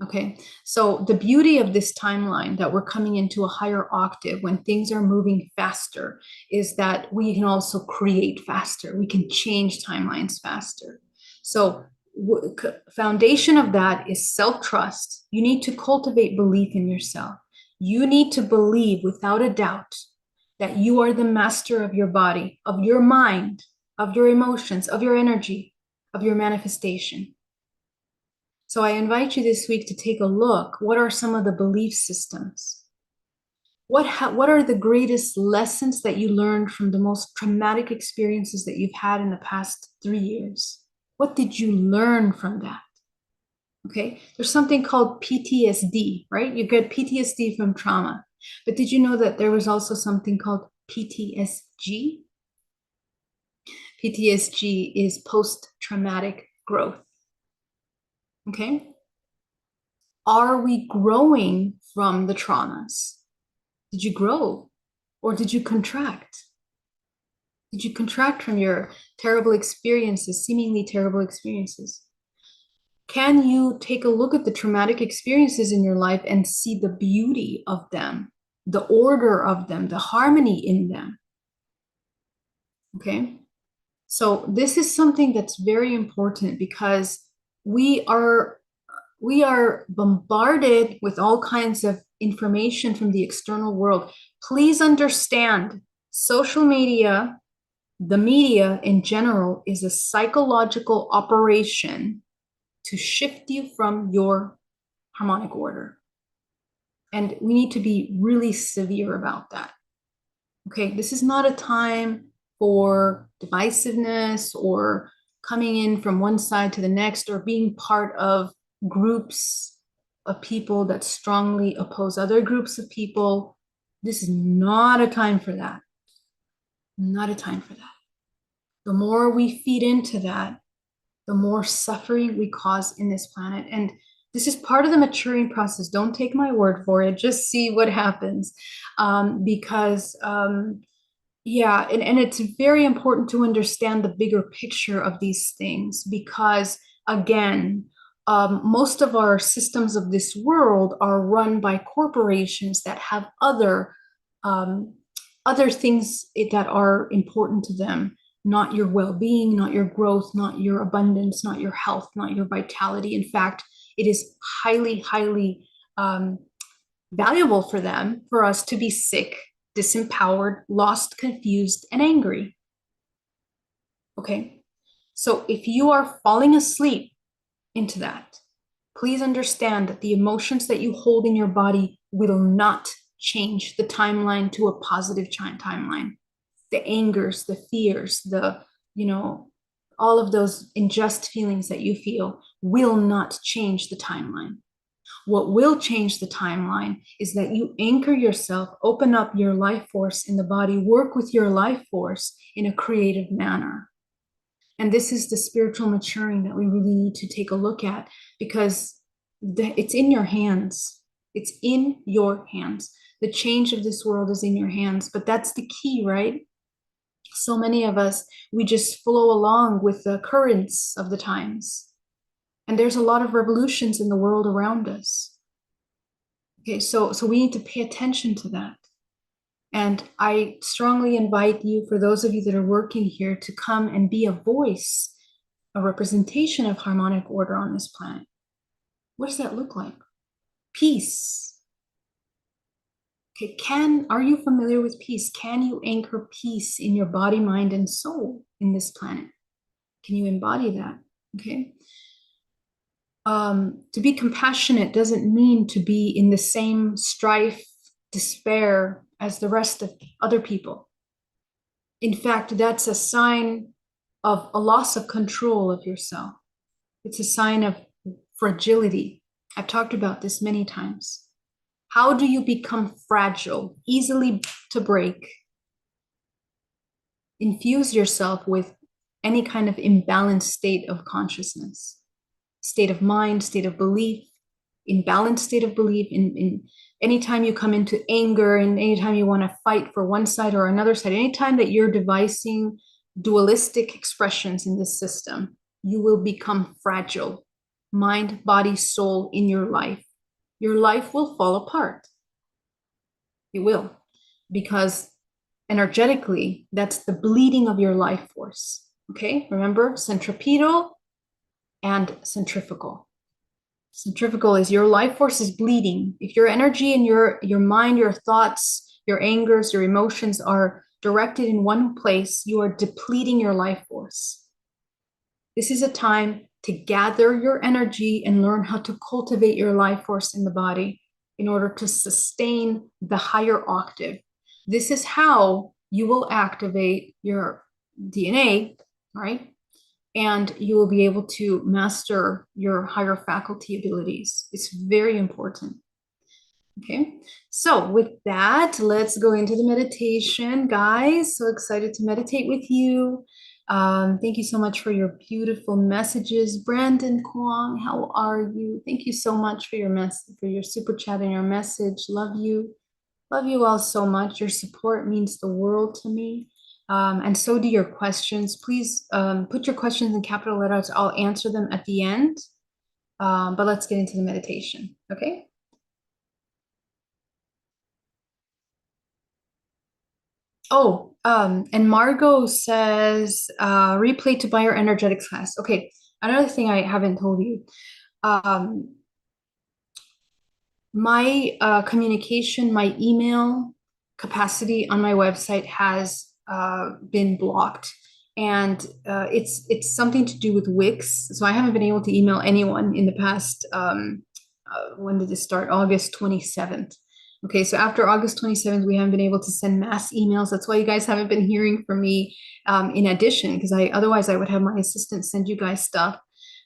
Okay, so the beauty of this timeline, that we're coming into a higher octave when things are moving faster, is that we can also create faster. We can change timelines faster. So foundation of that is self-trust. You need to cultivate belief in yourself. You need to believe without a doubt that you are the master of your body, of your mind, of your emotions, of your energy, of your manifestation. So I invite you this week to take a look. What are some of the belief systems What are the greatest lessons that you learned from the most traumatic experiences that you've had in the past 3 years? What did you learn from that? Okay, there's something called PTSD, right? You get PTSD from trauma. But did you know that there was also something called PTSG? PTSG is post-traumatic growth. Okay? Are we growing from the traumas? Did you grow or did you contract? Did you contract from your terrible experiences, seemingly terrible experiences? Can you take a look at the traumatic experiences in your life and see the beauty of them, the order of them, the harmony in them? Okay. So this is something that's very important because we are we are bombarded with all kinds of information from the external world. Please understand, social media, the media in general, is a psychological operation to shift you from your harmonic order. And we need to be really severe about that. Okay, this is not a time for divisiveness or coming in from one side to the next or being part of groups of people that strongly oppose other groups of people. This is not a time for that. Not a time for that. The more we feed into that, the more suffering we cause in this planet. And this is part of the maturing process. Don't take my word for it. Just see what happens. Yeah, and it's very important to understand the bigger picture of these things because, again, most of our systems of this world are run by corporations that have um, other things that are important to them, not your well-being, not your growth, not your abundance, not your health, not your vitality. In fact, it is highly, highly valuable for them, for us to be sick, disempowered, lost, confused, and angry. Okay, so if you are falling asleep into that, please understand that the emotions that you hold in your body will not change the timeline to a positive timeline. The angers, the fears, all of those unjust feelings that you feel will not change the timeline. What will change the timeline is that you anchor yourself, open up your life force in the body, work with your life force in a creative manner. And this is the spiritual maturing that we really need to take a look at because it's in your hands. It's in your hands. The change of this world is in your hands, but that's the key, right? So many of us, we just flow along with the currents of the times. And there's a lot of revolutions in the world around us. Okay, so we need to pay attention to that. And I strongly invite you, for those of you that are working here, to come and be a voice, a representation of harmonic order on this planet. What does that look like? Peace. Okay, are you familiar with peace? Can you anchor peace in your body, mind, and soul in this planet? Can you embody that? Okay. To be compassionate doesn't mean to be in the same strife, despair as the rest of other people. In fact, that's a sign of a loss of control of yourself. It's a sign of fragility. I've talked about this many times. How do you become fragile, easily to break? Infuse yourself with any kind of imbalanced state of consciousness, state of mind, state of belief, imbalanced state of belief. In anytime you come into anger and anytime you want to fight for one side or another side, anytime that you're devising dualistic expressions in this system, you will become fragile. Mind, body, soul in your life. Your life will fall apart. It will, because energetically, that's the bleeding of your life force. Okay, remember, centripetal and centrifugal. Centrifugal is your life force is bleeding. If your energy and your mind, your thoughts, your angers, your emotions are directed in one place, you are depleting your life force. This is a time to gather your energy and learn how to cultivate your life force in the body. in order to sustain the higher octave. This is how you will activate your DNA, right? And you will be able to master your higher faculty abilities. It's very important. Okay, so with that, let's go into the meditation, guys. So excited to meditate with you. Thank you so much for your beautiful messages. Brandon Kwong, how are you? Thank you so much for your for your super chat and your message. Love you. Love you all so much. Your support means the world to me. And so do your questions. Please put your questions in capital letters. I'll answer them at the end. But let's get into the meditation, okay? Oh, and Margot says, replay to bioenergetics class. Okay, another thing I haven't told you. Um, my communication, my email capacity on my website has been blocked, and it's something to do with Wix. So I haven't been able to email anyone in the past. When did this start? August 27th. Okay, so after August 27th, we haven't been able to send mass emails. That's why you guys haven't been hearing from me. In addition, because I otherwise I would have my assistant send you guys stuff.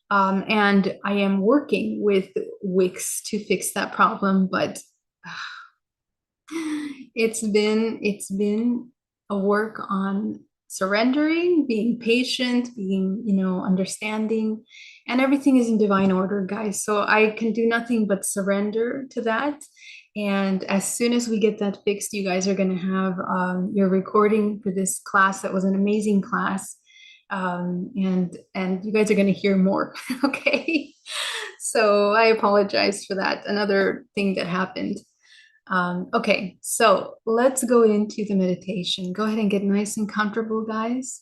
And I am working with Wix to fix that problem, but it's been a work on surrendering, being patient, being, understanding, and everything is in divine order, guys. So I can do nothing but surrender to that. And as soon as we get that fixed, you guys are going to have your recording for this class. That was an amazing class. And you guys are going to hear more. Okay. So I apologize for that. Another thing that happened. Okay, so let's go into the meditation. Go ahead and get nice and comfortable, guys.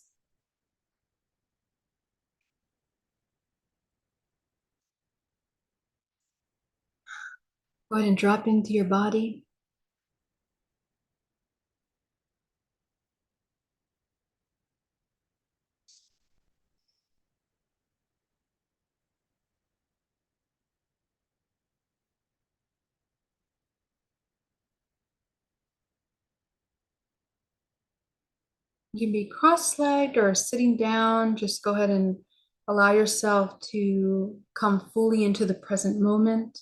Go ahead and drop into your body. You can be cross-legged or sitting down. Just go ahead and allow yourself to come fully into the present moment.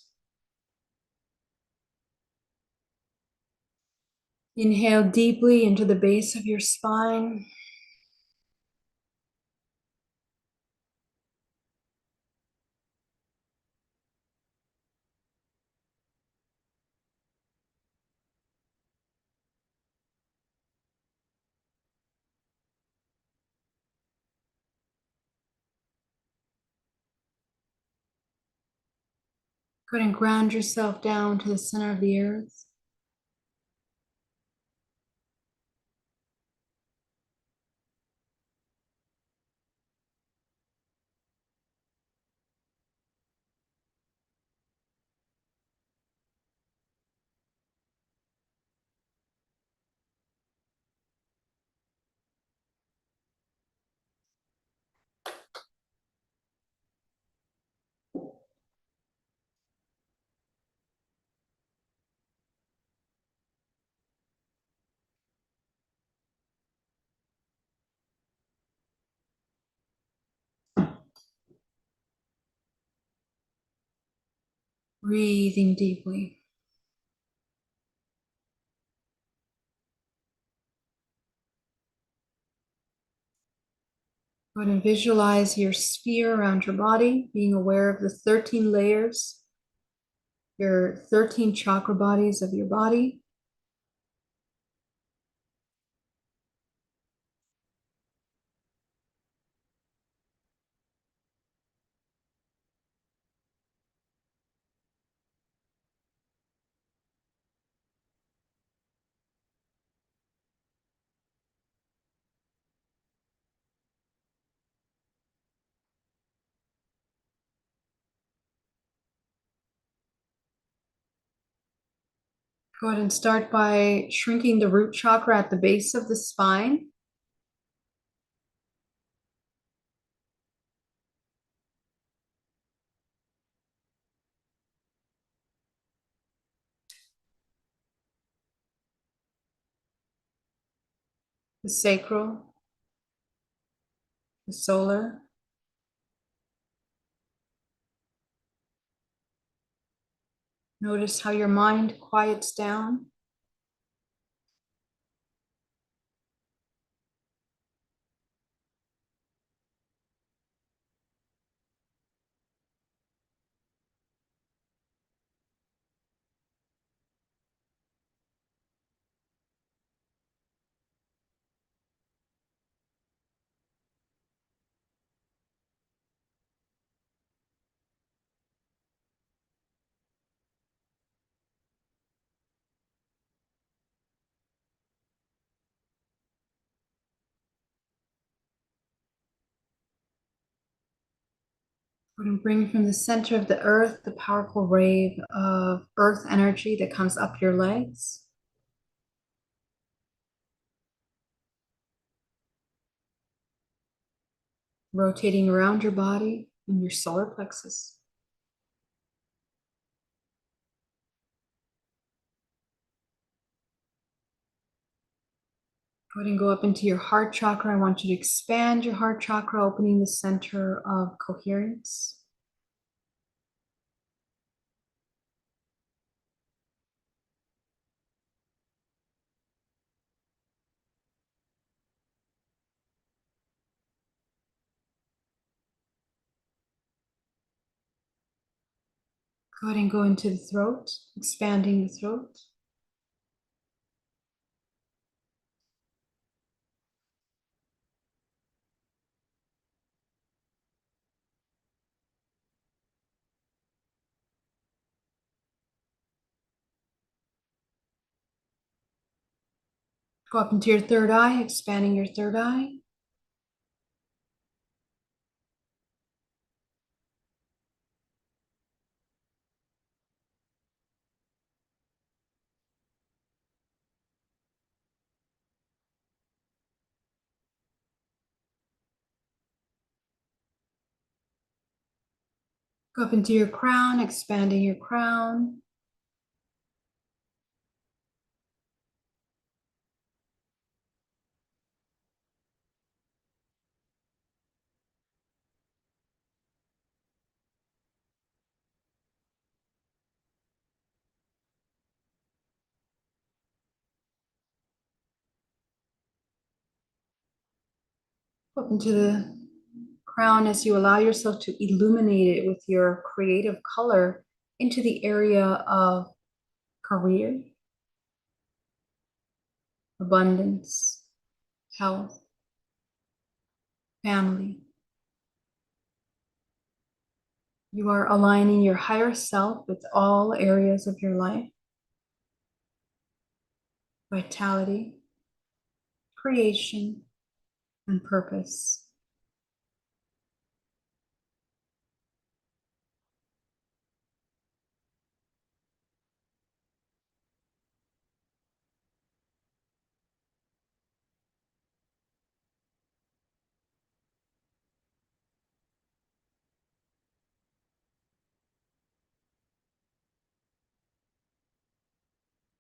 Inhale deeply into the base of your spine. Go ahead and ground yourself down to the center of the earth. Breathing deeply. Go ahead and visualize your sphere around your body, being aware of the 13 layers, your 13 chakra bodies of your body. Go ahead and start by shrinking the root chakra at the base of the spine. the sacral, the solar. Notice how your mind quiets down. We're going to bring from the center of the earth the powerful wave of earth energy that comes up your legs, rotating around your body and your solar plexus. Go ahead and go up into your heart chakra. I want you to expand your heart chakra, opening the center of coherence. Go ahead and go into the throat, expanding the throat. Go up into your third eye, expanding your third eye. Go up into your crown, expanding your crown. Go up into the crown as you allow yourself to illuminate it with your creative color into the area of career, abundance, health, family. You are aligning your higher self with all areas of your life, vitality, creation, and purpose.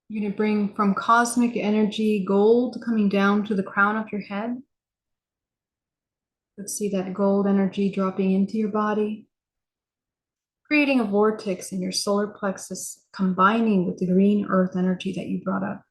You're going to bring from cosmic energy gold coming down to the crown of your head. Let's see that gold energy dropping into your body, creating a vortex in your solar plexus, combining with the green earth energy that you brought up.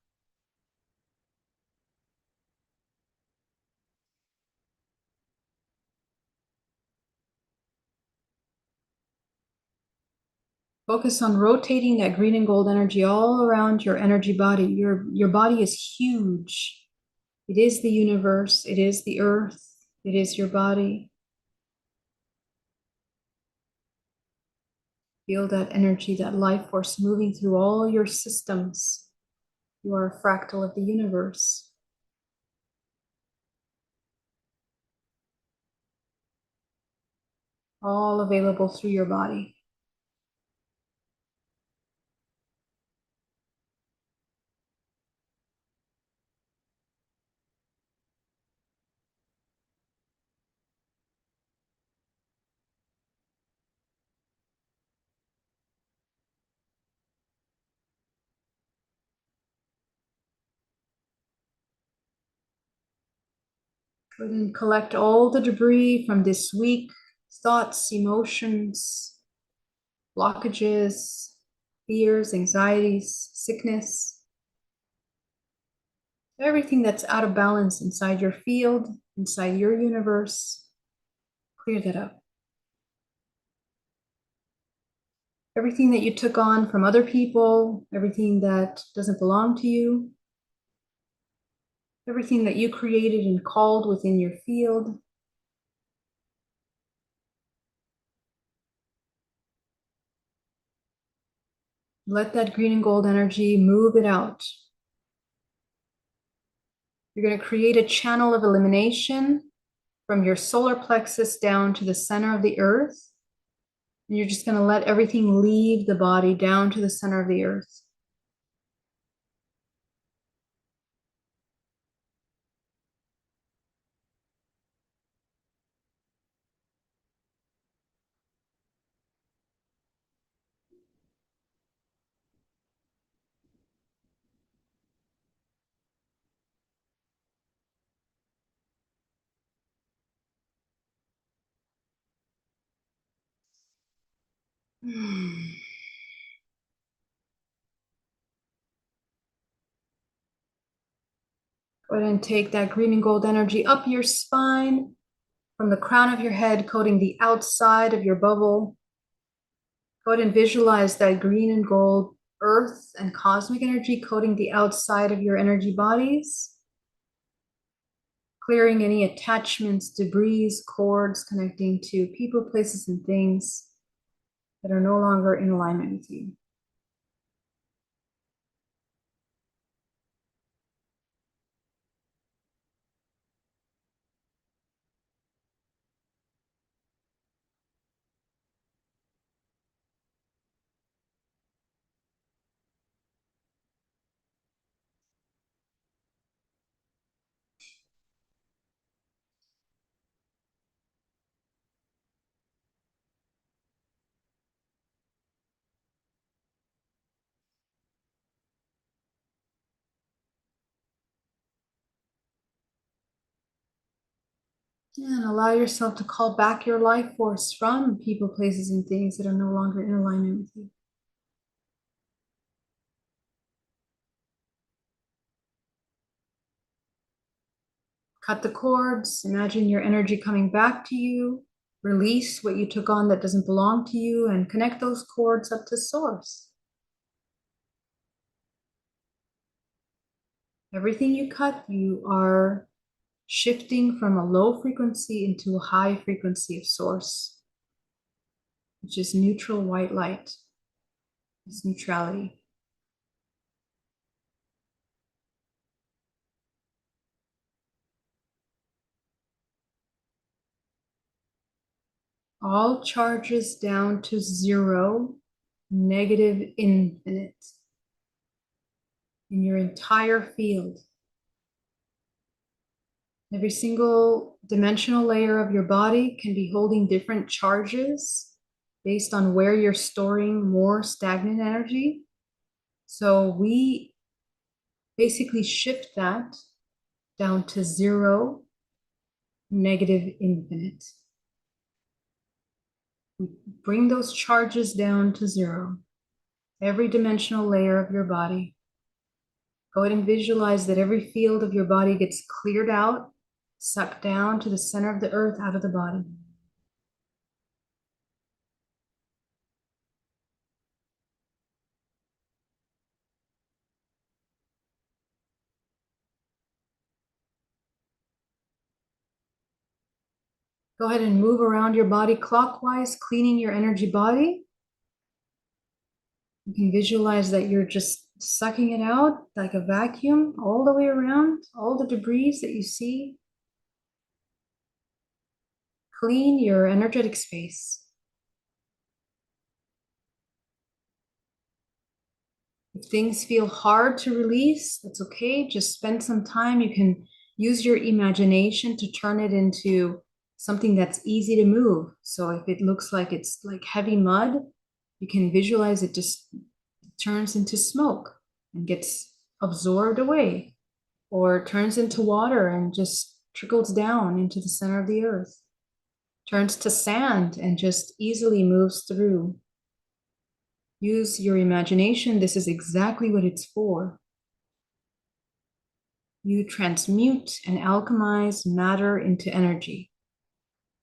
Focus on rotating that green and gold energy all around your energy body. Your body is huge. It is the universe. It is the earth. It is your body. Feel that energy, that life force moving through all your systems. You are a fractal of the universe. All available through your body. Go ahead and collect all the debris from this week, thoughts, emotions, blockages, fears, anxieties, sickness, everything that's out of balance inside your field, inside your universe. Clear that up. Everything that you took on from other people, everything that doesn't belong to you, everything that you created and called within your field. Let that green and gold energy move it out. You're going to create a channel of elimination from your solar plexus down to the center of the earth. And you're just going to let everything leave the body down to the center of the earth. Go ahead and take that green and gold energy up your spine, from the crown of your head, coating the outside of your bubble. Go ahead and visualize that green and gold earth and cosmic energy coating the outside of your energy bodies, clearing any attachments, debris, cords connecting to people, places, and things that are no longer in alignment with you. And allow yourself to call back your life force from people, places, and things that are no longer in alignment with you. Cut the cords. Imagine your energy coming back to you. Release what you took on that doesn't belong to you and connect those cords up to source. Everything you cut, you are shifting from a low frequency into a high frequency of source, which is neutral white light. It's neutrality. All charges down to zero, negative infinite in your entire field. Every single dimensional layer of your body can be holding different charges based on where you're storing more stagnant energy. So we basically shift that down to zero, negative infinite. We bring those charges down to zero. Every dimensional layer of your body. Go ahead and visualize that every field of your body gets cleared out, sucked down to the center of the earth, out of the body. Go ahead and move around your body clockwise, cleaning your energy body. You can visualize that you're just sucking it out like a vacuum all the way around, all the debris that you see. Clean your energetic space. If things feel hard to release, that's okay. Just spend some time. You can use your imagination to turn it into something that's easy to move. So if it looks like it's like heavy mud, you can visualize it just turns into smoke and gets absorbed away, or turns into water and just trickles down into the center of the earth, turns to sand, and just easily moves through. Use your imagination. This is exactly what it's for. You transmute and alchemize matter into energy,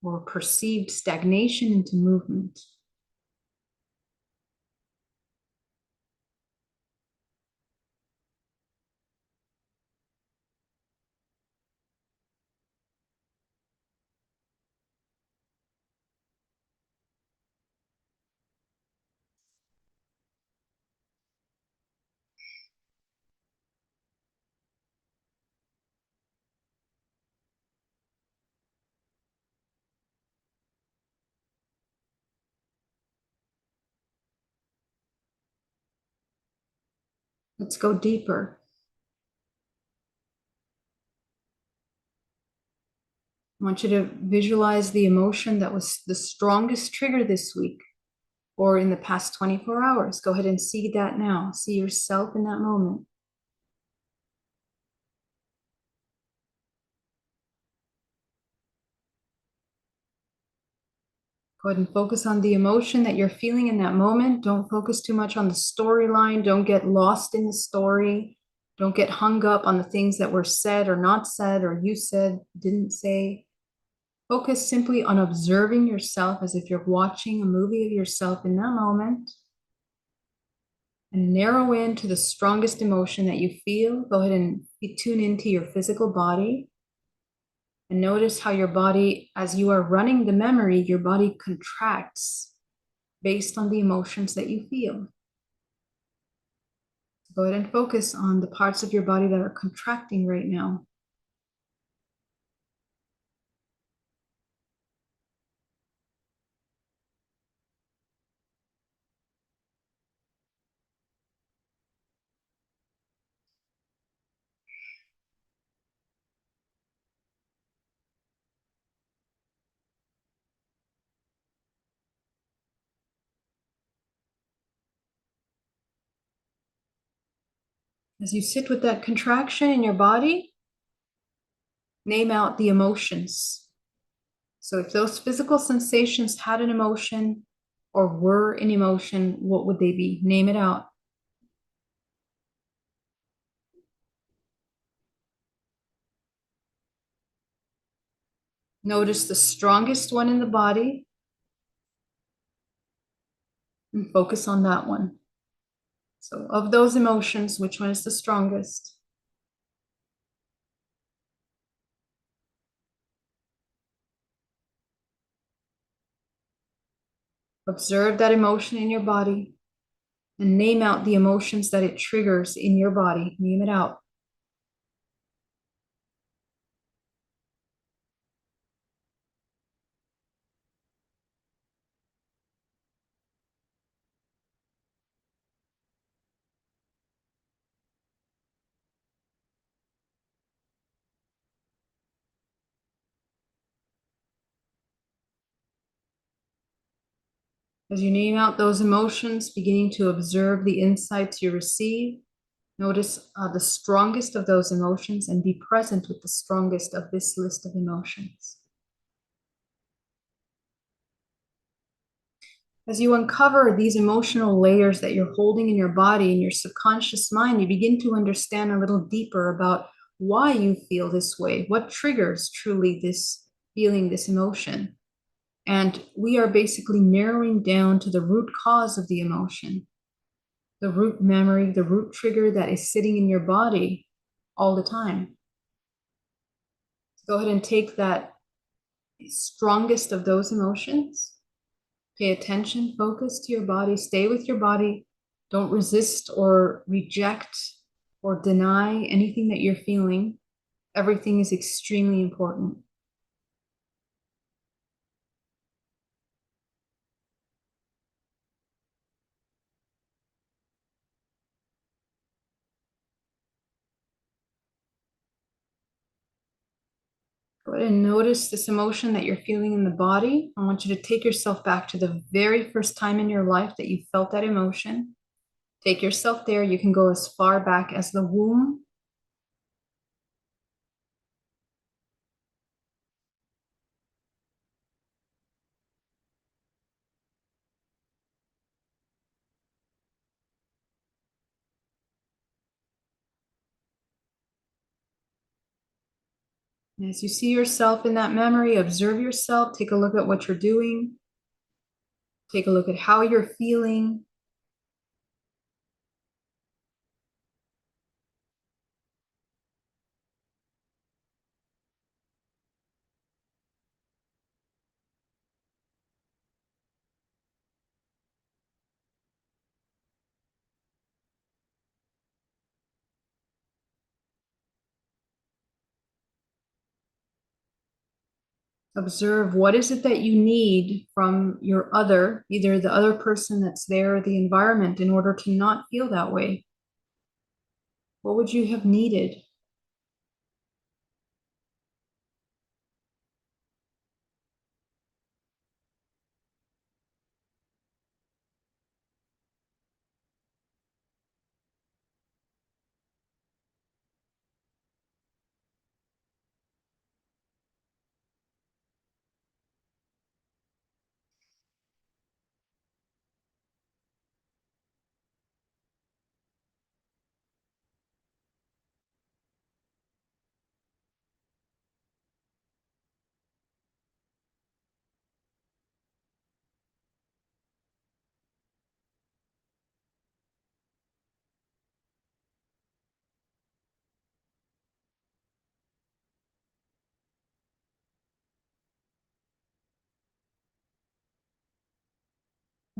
or perceived stagnation into movement. Let's go deeper. I want you to visualize the emotion that was the strongest trigger this week or in the past 24 hours. Go ahead and see that now. See yourself in that moment. Go ahead and focus on the emotion that you're feeling in that moment. Don't focus too much on the storyline. Don't get lost in the story. Don't get hung up on the things that were said or not said, or you said, didn't say. Focus simply on observing yourself as if you're watching a movie of yourself in that moment. And narrow in to the strongest emotion that you feel. Go ahead and tune into your physical body. And notice how your body, as you are running the memory, your body contracts based on the emotions that you feel. Go ahead and focus on the parts of your body that are contracting right now. As you sit with that contraction in your body, name out the emotions. So if those physical sensations had an emotion or were an emotion, what would they be? Name it out. Notice the strongest one in the body and focus on that one. So of those emotions, which one is the strongest? Observe that emotion in your body and name out the emotions that it triggers in your body. Name it out. As you name out those emotions, beginning to observe the insights you receive, notice the strongest of those emotions and be present with the strongest of this list of emotions. As you uncover these emotional layers that you're holding in your body, in your subconscious mind, you begin to understand a little deeper about why you feel this way, what triggers truly this feeling, this emotion. And we are basically narrowing down to the root cause of the emotion, the root memory, the root trigger that is sitting in your body all the time. Go ahead and take that strongest of those emotions. Pay attention, focus to your body, stay with your body. Don't resist or reject or deny anything that you're feeling. Everything is extremely important. Go ahead and notice this emotion that you're feeling in the body. I want you to take yourself back to the very first time in your life that you felt that emotion. Take yourself there. You can go as far back as the womb. And as you see yourself in that memory, observe yourself, take a look at what you're doing, take a look at how you're feeling. Observe what is it that you need from your other, either the other person that's there or the environment, in order to not feel that way. What would you have needed?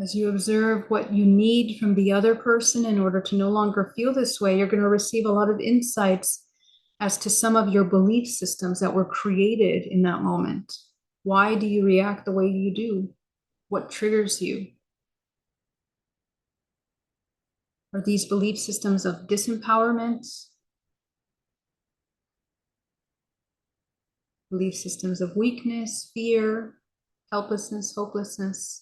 As you observe what you need from the other person in order to no longer feel this way, you're going to receive a lot of insights as to some of your belief systems that were created in that moment. Why do you react the way you do? What triggers you? Are these belief systems of disempowerment? Belief systems of weakness, fear, helplessness, hopelessness?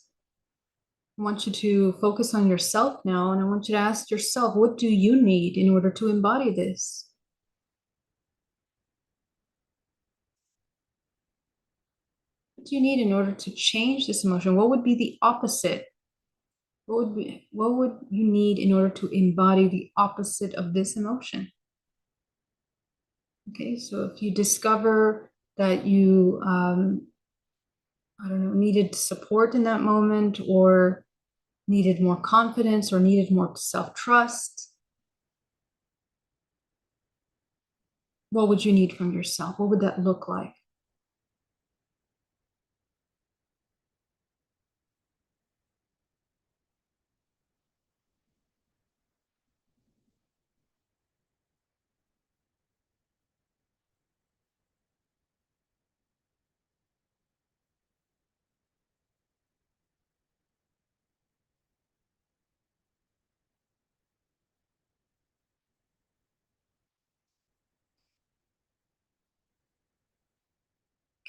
I want you to focus on yourself now, and I want you to ask yourself, what do you need in order to embody this? What do you need in order to change this emotion? What would be the opposite? What would you need in order to embody the opposite of this emotion? Okay, so if you discover that you, I don't know, needed support in that moment, or needed more confidence, or needed more self-trust, what would you need from yourself? What would that look like?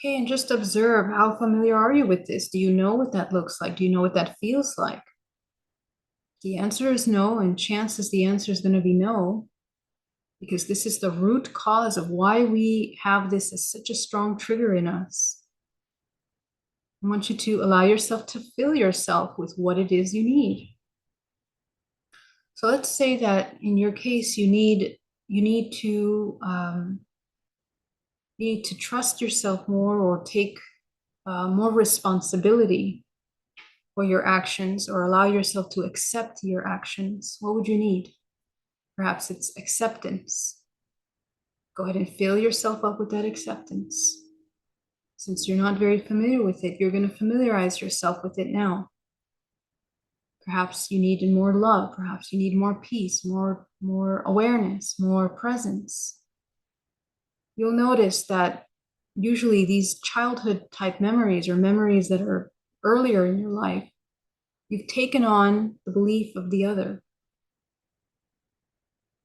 Okay, and just observe, how familiar are you with this? Do you know what that looks like? Do you know what that feels like? The answer is no, and chances the answer is going to be no, because this is the root cause of why we have this as such a strong trigger in us. I want you to allow yourself to fill yourself with what it is you need. So let's say that in your case, you need to trust yourself more, or take more responsibility for your actions, or allow yourself to accept your actions. What would you need? Perhaps it's acceptance. Go ahead and fill yourself up with that acceptance. Since you're not very familiar with it, you're going to familiarize yourself with it now. Perhaps you need more love. Perhaps you need more peace, more awareness, more presence. You'll notice that usually these childhood type memories, or memories that are earlier in your life, you've taken on the belief of the other.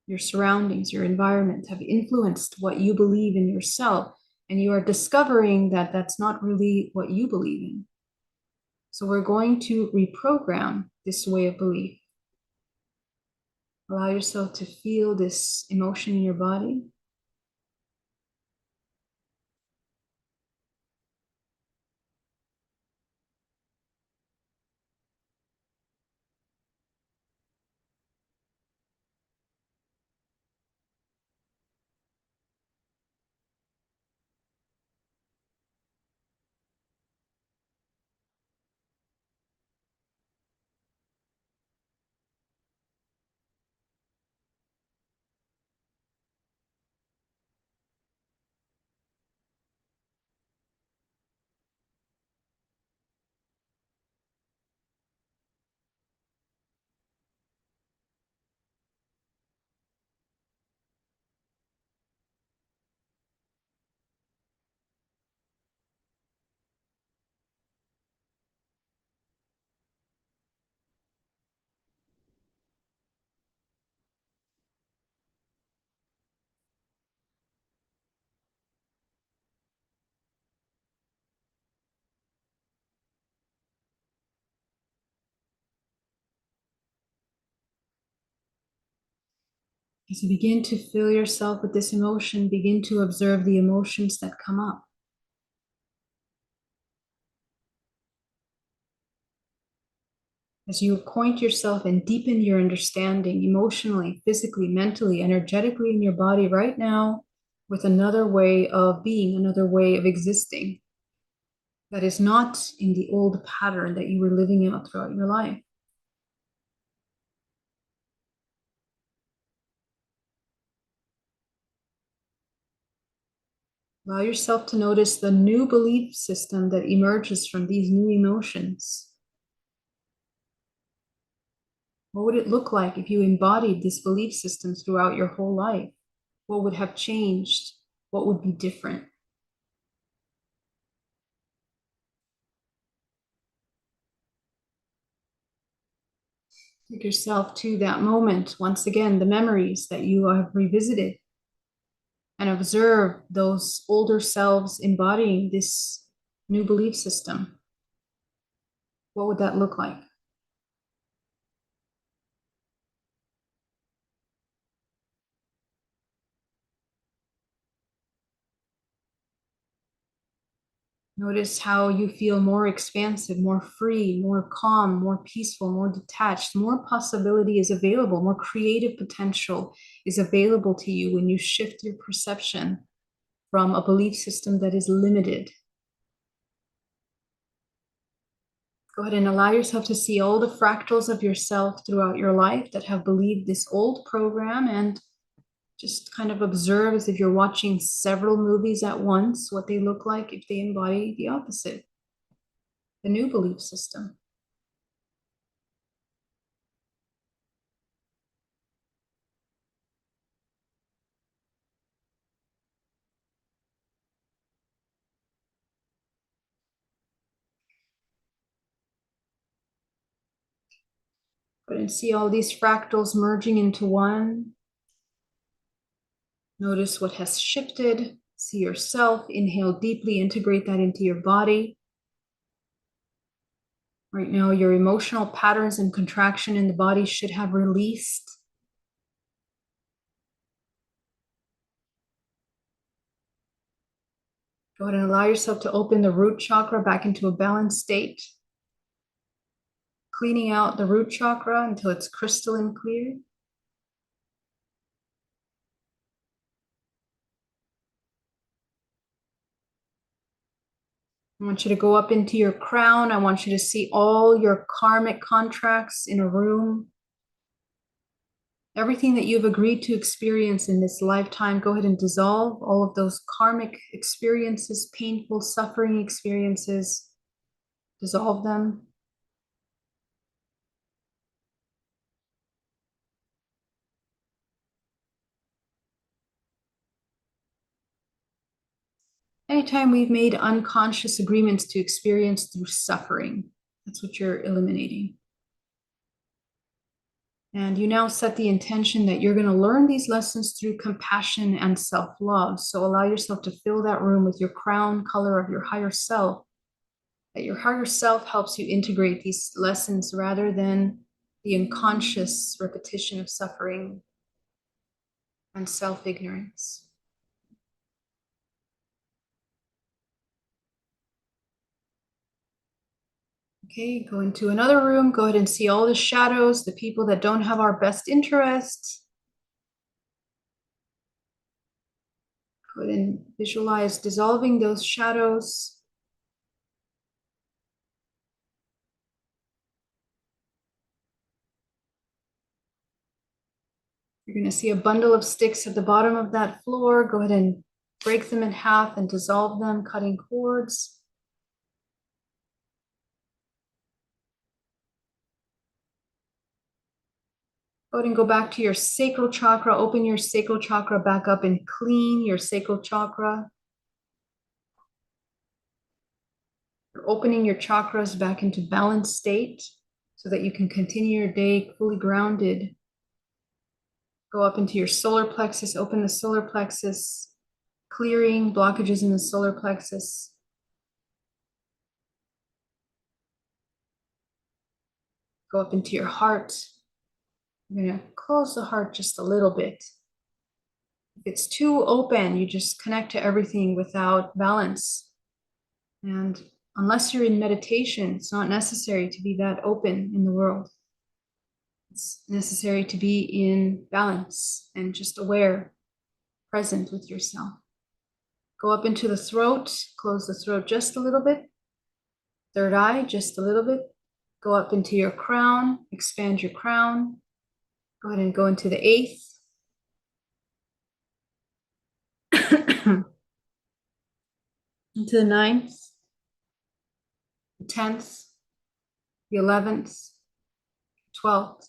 Your surroundings, your environment have influenced what you believe in yourself, and you are discovering that that's not really what you believe in. So we're going to reprogram this way of belief. Allow yourself to feel this emotion in your body. As you begin to fill yourself with this emotion, begin to observe the emotions that come up. As you acquaint yourself and deepen your understanding emotionally, physically, mentally, energetically in your body right now with another way of being, another way of existing that is not in the old pattern that you were living out throughout your life. Allow yourself to notice the new belief system that emerges from these new emotions. What would it look like if you embodied this belief system throughout your whole life? What would have changed? What would be different? Take yourself to that moment, once again, the memories that you have revisited, and observe those older selves embodying this new belief system. What would that look like? Notice how you feel more expansive, more free, more calm, more peaceful, more detached. More possibility is available, more creative potential is available to you when you shift your perception from a belief system that is limited. Go ahead and allow yourself to see all the fractals of yourself throughout your life that have believed this old program, and just kind of observe as if you're watching several movies at once, what they look like if they embody the opposite, the new belief system. Go ahead and see all these fractals merging into one. Notice what has shifted. See yourself. Inhale deeply, integrate that into your body. Right now, your emotional patterns and contraction in the body should have released. Go ahead and allow yourself to open the root chakra back into a balanced state. Cleaning out the root chakra until it's crystalline clear. I want you to go up into your crown. I want you to see all your karmic contracts in a room. Everything that you've agreed to experience in this lifetime, go ahead and dissolve all of those karmic experiences, painful, suffering experiences. Dissolve them. Anytime we've made unconscious agreements to experience through suffering, that's what you're eliminating. And you now set the intention that you're going to learn these lessons through compassion and self-love. So allow yourself to fill that room with your crown color of your higher self. That your higher self helps you integrate these lessons rather than the unconscious repetition of suffering and self-ignorance. Okay, go into another room. Go ahead and see all the shadows, the people that don't have our best interests. Go ahead and visualize dissolving those shadows. You're going to see a bundle of sticks at the bottom of that floor. Go ahead and break them in half and dissolve them, cutting cords. Go ahead and go back to your sacral chakra. Open your sacral chakra back up and clean your sacral chakra. You're opening your chakras back into balanced state so that you can continue your day fully grounded. Go up into your solar plexus, open the solar plexus, clearing blockages in the solar plexus. Go up into your heart. You're going to close the heart just a little bit. it's too open, you just connect to everything without balance. And unless you're in meditation, it's not necessary to be that open in the world. It's necessary to be in balance and just aware, present with yourself. Go up into the throat, close the throat just a little bit. Third eye, just a little bit. Go up into your crown, expand your crown. Go ahead and go into the eighth. Into the ninth, the 10th, the 11th, 12th,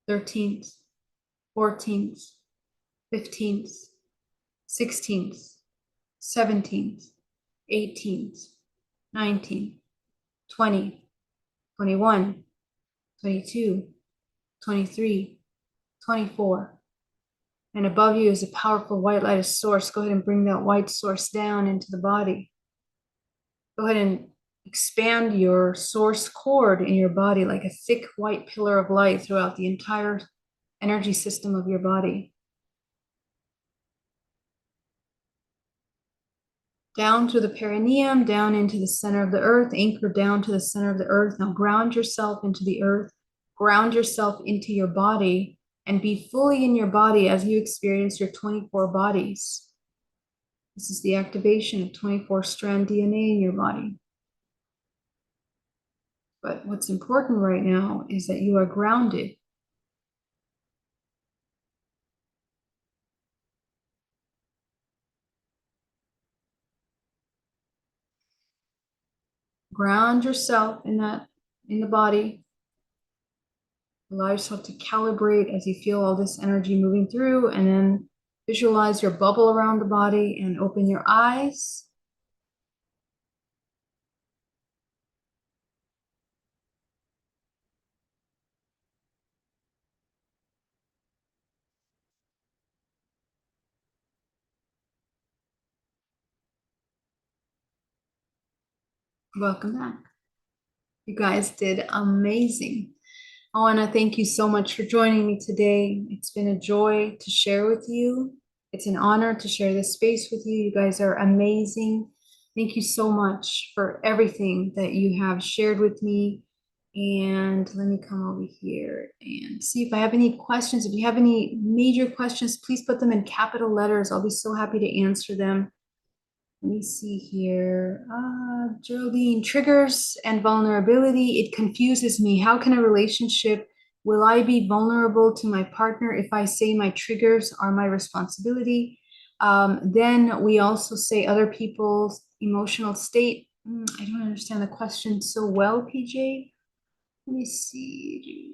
13th, 14th, 15th, 16th, 17th, 18th, 19th, 20, 21, 22, 23, 24. And above you is a powerful white light of source. Go ahead and bring that white source down into the body. Go ahead and expand your source cord in your body like a thick white pillar of light throughout the entire energy system of your body. Down through the perineum, down into the center of the earth, anchor down to the center of the earth. Now ground yourself into the earth, ground yourself into your body, and be fully in your body as you experience your 24 bodies. This is the activation of 24-strand DNA in your body. But what's important right now is that you are grounded. Ground yourself in the body. Allow yourself to calibrate as you feel all this energy moving through, and then visualize your bubble around the body and open your eyes. Welcome back. You guys did amazing. I want to thank you so much for joining me today. It's been a joy to share with you. It's an honor to share this space with you. You guys are amazing. Thank you so much for everything that you have shared with me. And let me come over here and see if I have any questions. If you have any major questions, please put them in capital letters. I'll be so happy to answer them. Let me see here. Geraldine, triggers and vulnerability. It confuses me. How can a relationship, will I be vulnerable to my partner if I say my triggers are my responsibility? Then we also say other people's emotional state. I don't understand the question so well, PJ. Let me see.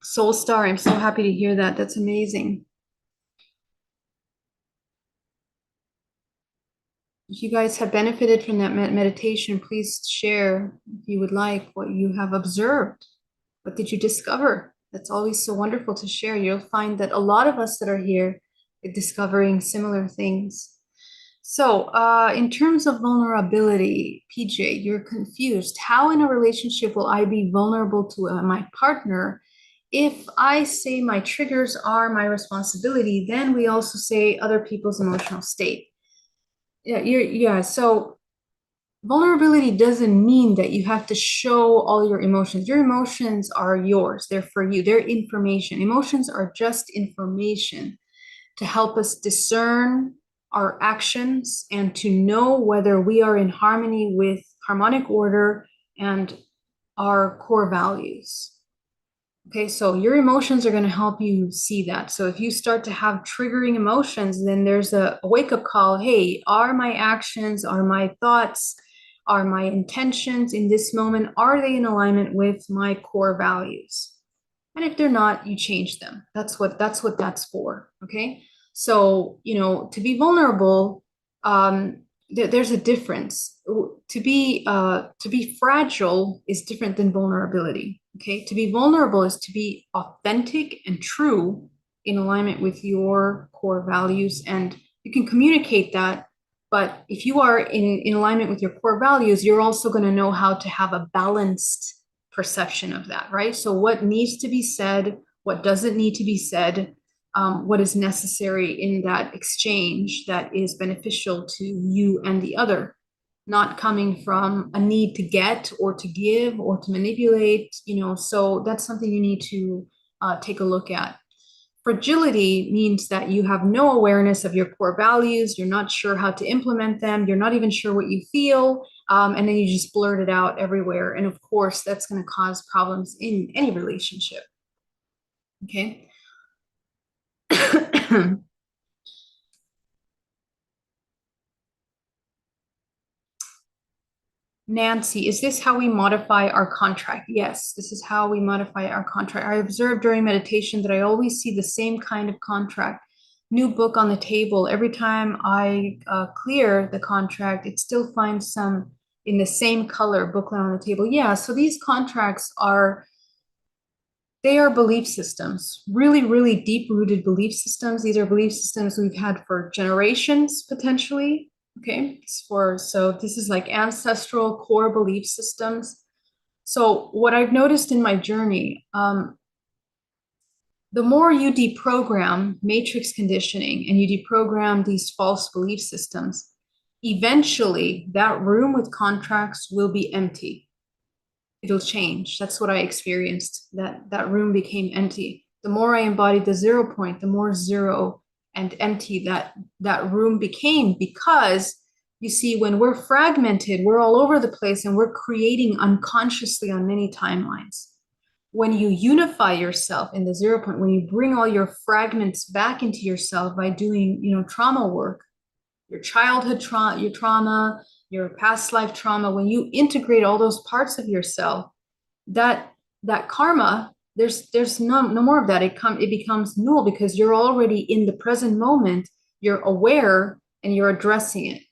Soul Star, I'm so happy to hear that. That's amazing. If you guys have benefited from that meditation, please share, if you would like, what you have observed. What did you discover? That's always so wonderful to share. You'll find that a lot of us that are here are discovering similar things. So, in terms of vulnerability, PJ, you're confused. How in a relationship will I be vulnerable to my partner? If I say my triggers are my responsibility, then we also say other people's emotional state. Yeah. So vulnerability doesn't mean that you have to show all your emotions. Your emotions are yours. They're for you. They're information. Emotions are just information to help us discern our actions and to know whether we are in harmony with harmonic order and our core values. Okay, so your emotions are going to help you see that. So if you start to have triggering emotions, then there's a wake-up call. Hey, are my actions, are my thoughts, are my intentions in this moment, are they in alignment with my core values? And if they're not, you change them. That's what that's for. Okay. So, to be vulnerable, there's a difference. To be fragile is different than vulnerability. Okay. To be vulnerable is to be authentic and true in alignment with your core values, and you can communicate that. But if you are in alignment with your core values, you're also going to know how to have a balanced perception of that, right? So what needs to be said, what doesn't need to be said, what is necessary in that exchange that is beneficial to you and the other, not coming from a need to get or to give or to manipulate, so that's something you need to take a look at. Fragility means that you have no awareness of your core values, you're not sure how to implement them, you're not even sure what you feel, and then you just blurt it out everywhere. And of course, that's going to cause problems in any relationship. Okay. Nancy, is this how we modify our contract? Yes, this is how we modify our contract. I observed during meditation that I always see the same kind of contract. New book on the table. Every time I clear the contract, it still finds some in the same color booklet on the table. Yeah, so these contracts they are belief systems, really, really deep-rooted belief systems. These are belief systems we've had for generations, potentially. Okay, so this is like ancestral core belief systems. So what I've noticed in my journey, the more you deprogram matrix conditioning and you deprogram these false belief systems, eventually that room with contracts will be empty. It'll change. That's what I experienced. That room became empty. The more I embodied the 0 point, the more zero and empty that room became, because you see, when we're fragmented, we're all over the place and we're creating unconsciously on many timelines. When you unify yourself in the 0 point, when you bring all your fragments back into yourself by doing, trauma work, your childhood trauma, your past life trauma, when you integrate all those parts of yourself, that karma, there's no more of that. It becomes null, because you're already in the present moment, you're aware and you're addressing it.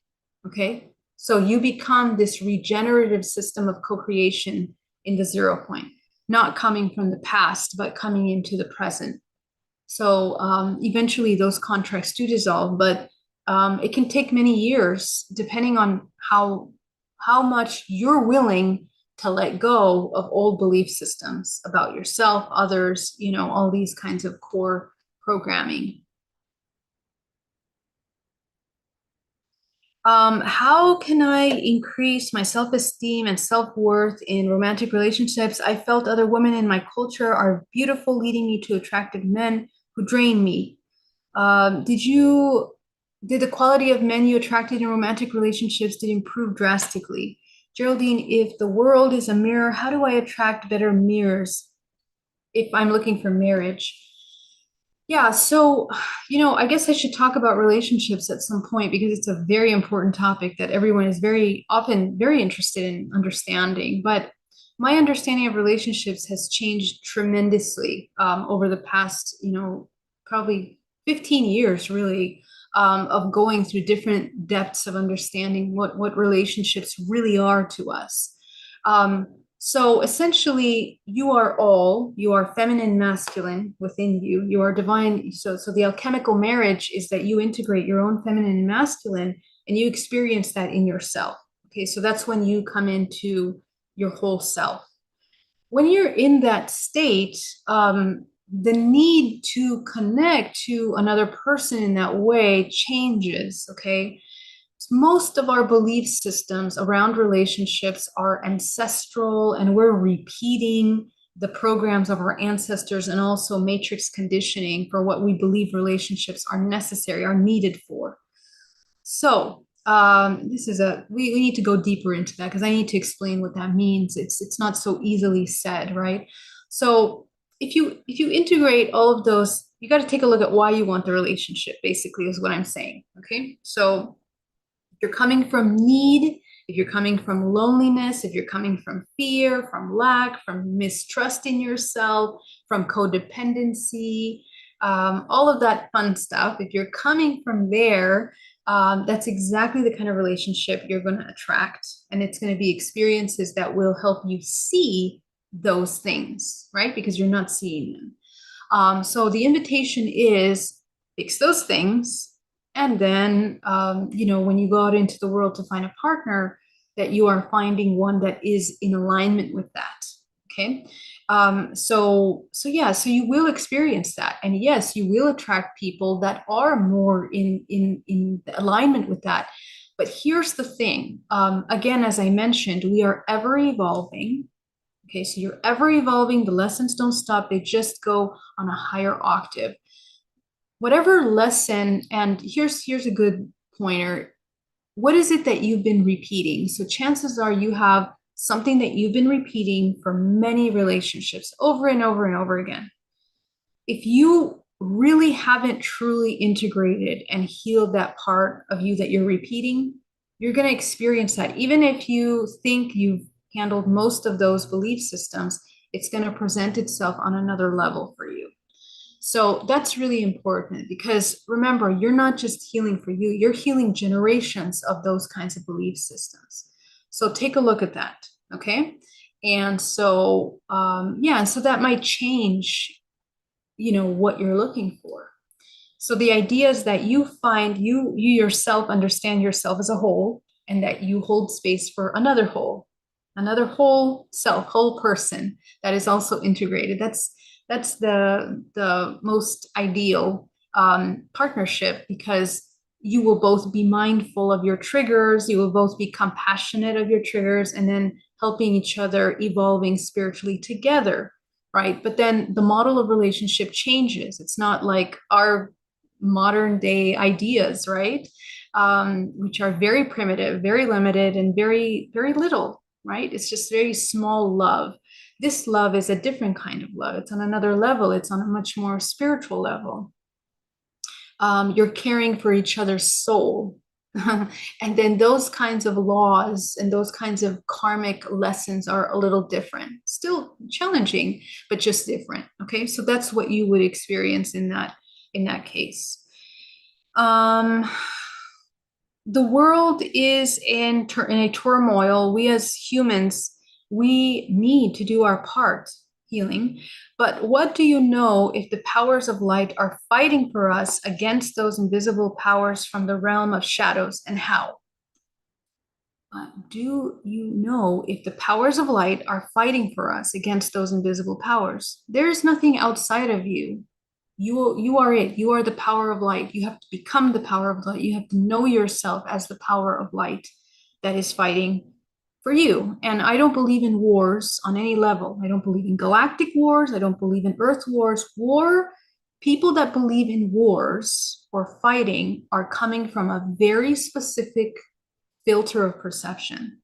Okay, so you become this regenerative system of co-creation in the 0 point, not coming from the past but coming into the present. So eventually those contracts do dissolve, but it can take many years, depending on how much you're willing to let go of old belief systems about yourself, others, all these kinds of core programming. How can I increase my self-esteem and self-worth in romantic relationships? I felt other women in my culture are beautiful, leading me to attractive men who drain me. Did the quality of men you attracted in romantic relationships did improve drastically? Geraldine, if the world is a mirror, how do I attract better mirrors if I'm looking for marriage? Yeah, so, I guess I should talk about relationships at some point, because it's a very important topic that everyone is very often very interested in understanding. But my understanding of relationships has changed tremendously over the past, probably 15 years, really, of going through different depths of understanding what relationships really are to us. So essentially, you are feminine, masculine within you. You are divine. So the alchemical marriage is that you integrate your own feminine and masculine, and you experience that in yourself. Okay, so that's when you come into your whole self. When you're in that state, the need to connect to another person in that way changes. Okay, most of our belief systems around relationships are ancestral, and we're repeating the programs of our ancestors, and also matrix conditioning for what we believe relationships are necessary, are needed for. So this is we need to go deeper into that, because I need to explain what that means. It's not so easily said, right? So if you integrate all of those, you got to take a look at why you want the relationship, basically, is what I'm saying. Okay, so you're coming from need, if you're coming from loneliness, if you're coming from fear, from lack, from mistrust in yourself, from codependency, all of that fun stuff, if you're coming from there, that's exactly the kind of relationship you're going to attract. And it's going to be experiences that will help you see those things, right? Because you're not seeing them. So the invitation is fix those things. And then, when you go out into the world to find a partner, that you are finding one that is in alignment with that. Okay. So you will experience that. And yes, you will attract people that are more in alignment with that. But here's the thing. Again, as I mentioned, we are ever evolving. Okay, so you're ever evolving. The lessons don't stop. They just go on a higher octave. Whatever lesson, and here's a good pointer. What is it that you've been repeating? So chances are you have something that you've been repeating for many relationships over and over and over again. If you really haven't truly integrated and healed that part of you that you're repeating, you're going to experience that. Even if you think you've handled most of those belief systems, it's going to present itself on another level for you. So that's really important because remember, you're not just healing for you, you're healing generations of those kinds of belief systems. So take a look at that. Okay. And so, so that might change, what you're looking for. So the idea is that you find you yourself understand yourself as a whole, and that you hold space for another whole self, whole person that is also integrated. That's the most ideal partnership, because you will both be mindful of your triggers, you will both be compassionate of your triggers, and then helping each other, evolving spiritually together, right? But then the model of relationship changes. It's not like our modern day ideas, right? Which are very primitive, very limited, and very, very little, right? It's just very small love. This love is a different kind of love. It's on another level. It's on a much more spiritual level. You're caring for each other's soul. And then those kinds of laws and those kinds of karmic lessons are a little different, still challenging, but just different. Okay, so that's what you would experience in that case. The world is in a turmoil. We as humans, we need to do our part healing. But what do you know if the powers of light are fighting for us against those invisible powers from the realm of shadows, and how? Do you know if the powers of light are fighting for us against those invisible powers? There is nothing outside of you. You are it. You are the power of light. You have to become the power of light. You have to know yourself as the power of light that is fighting for you. And I don't believe in wars on any level. I don't believe in galactic wars. I don't believe in earth wars. People that believe in wars or fighting are coming from a very specific filter of perception.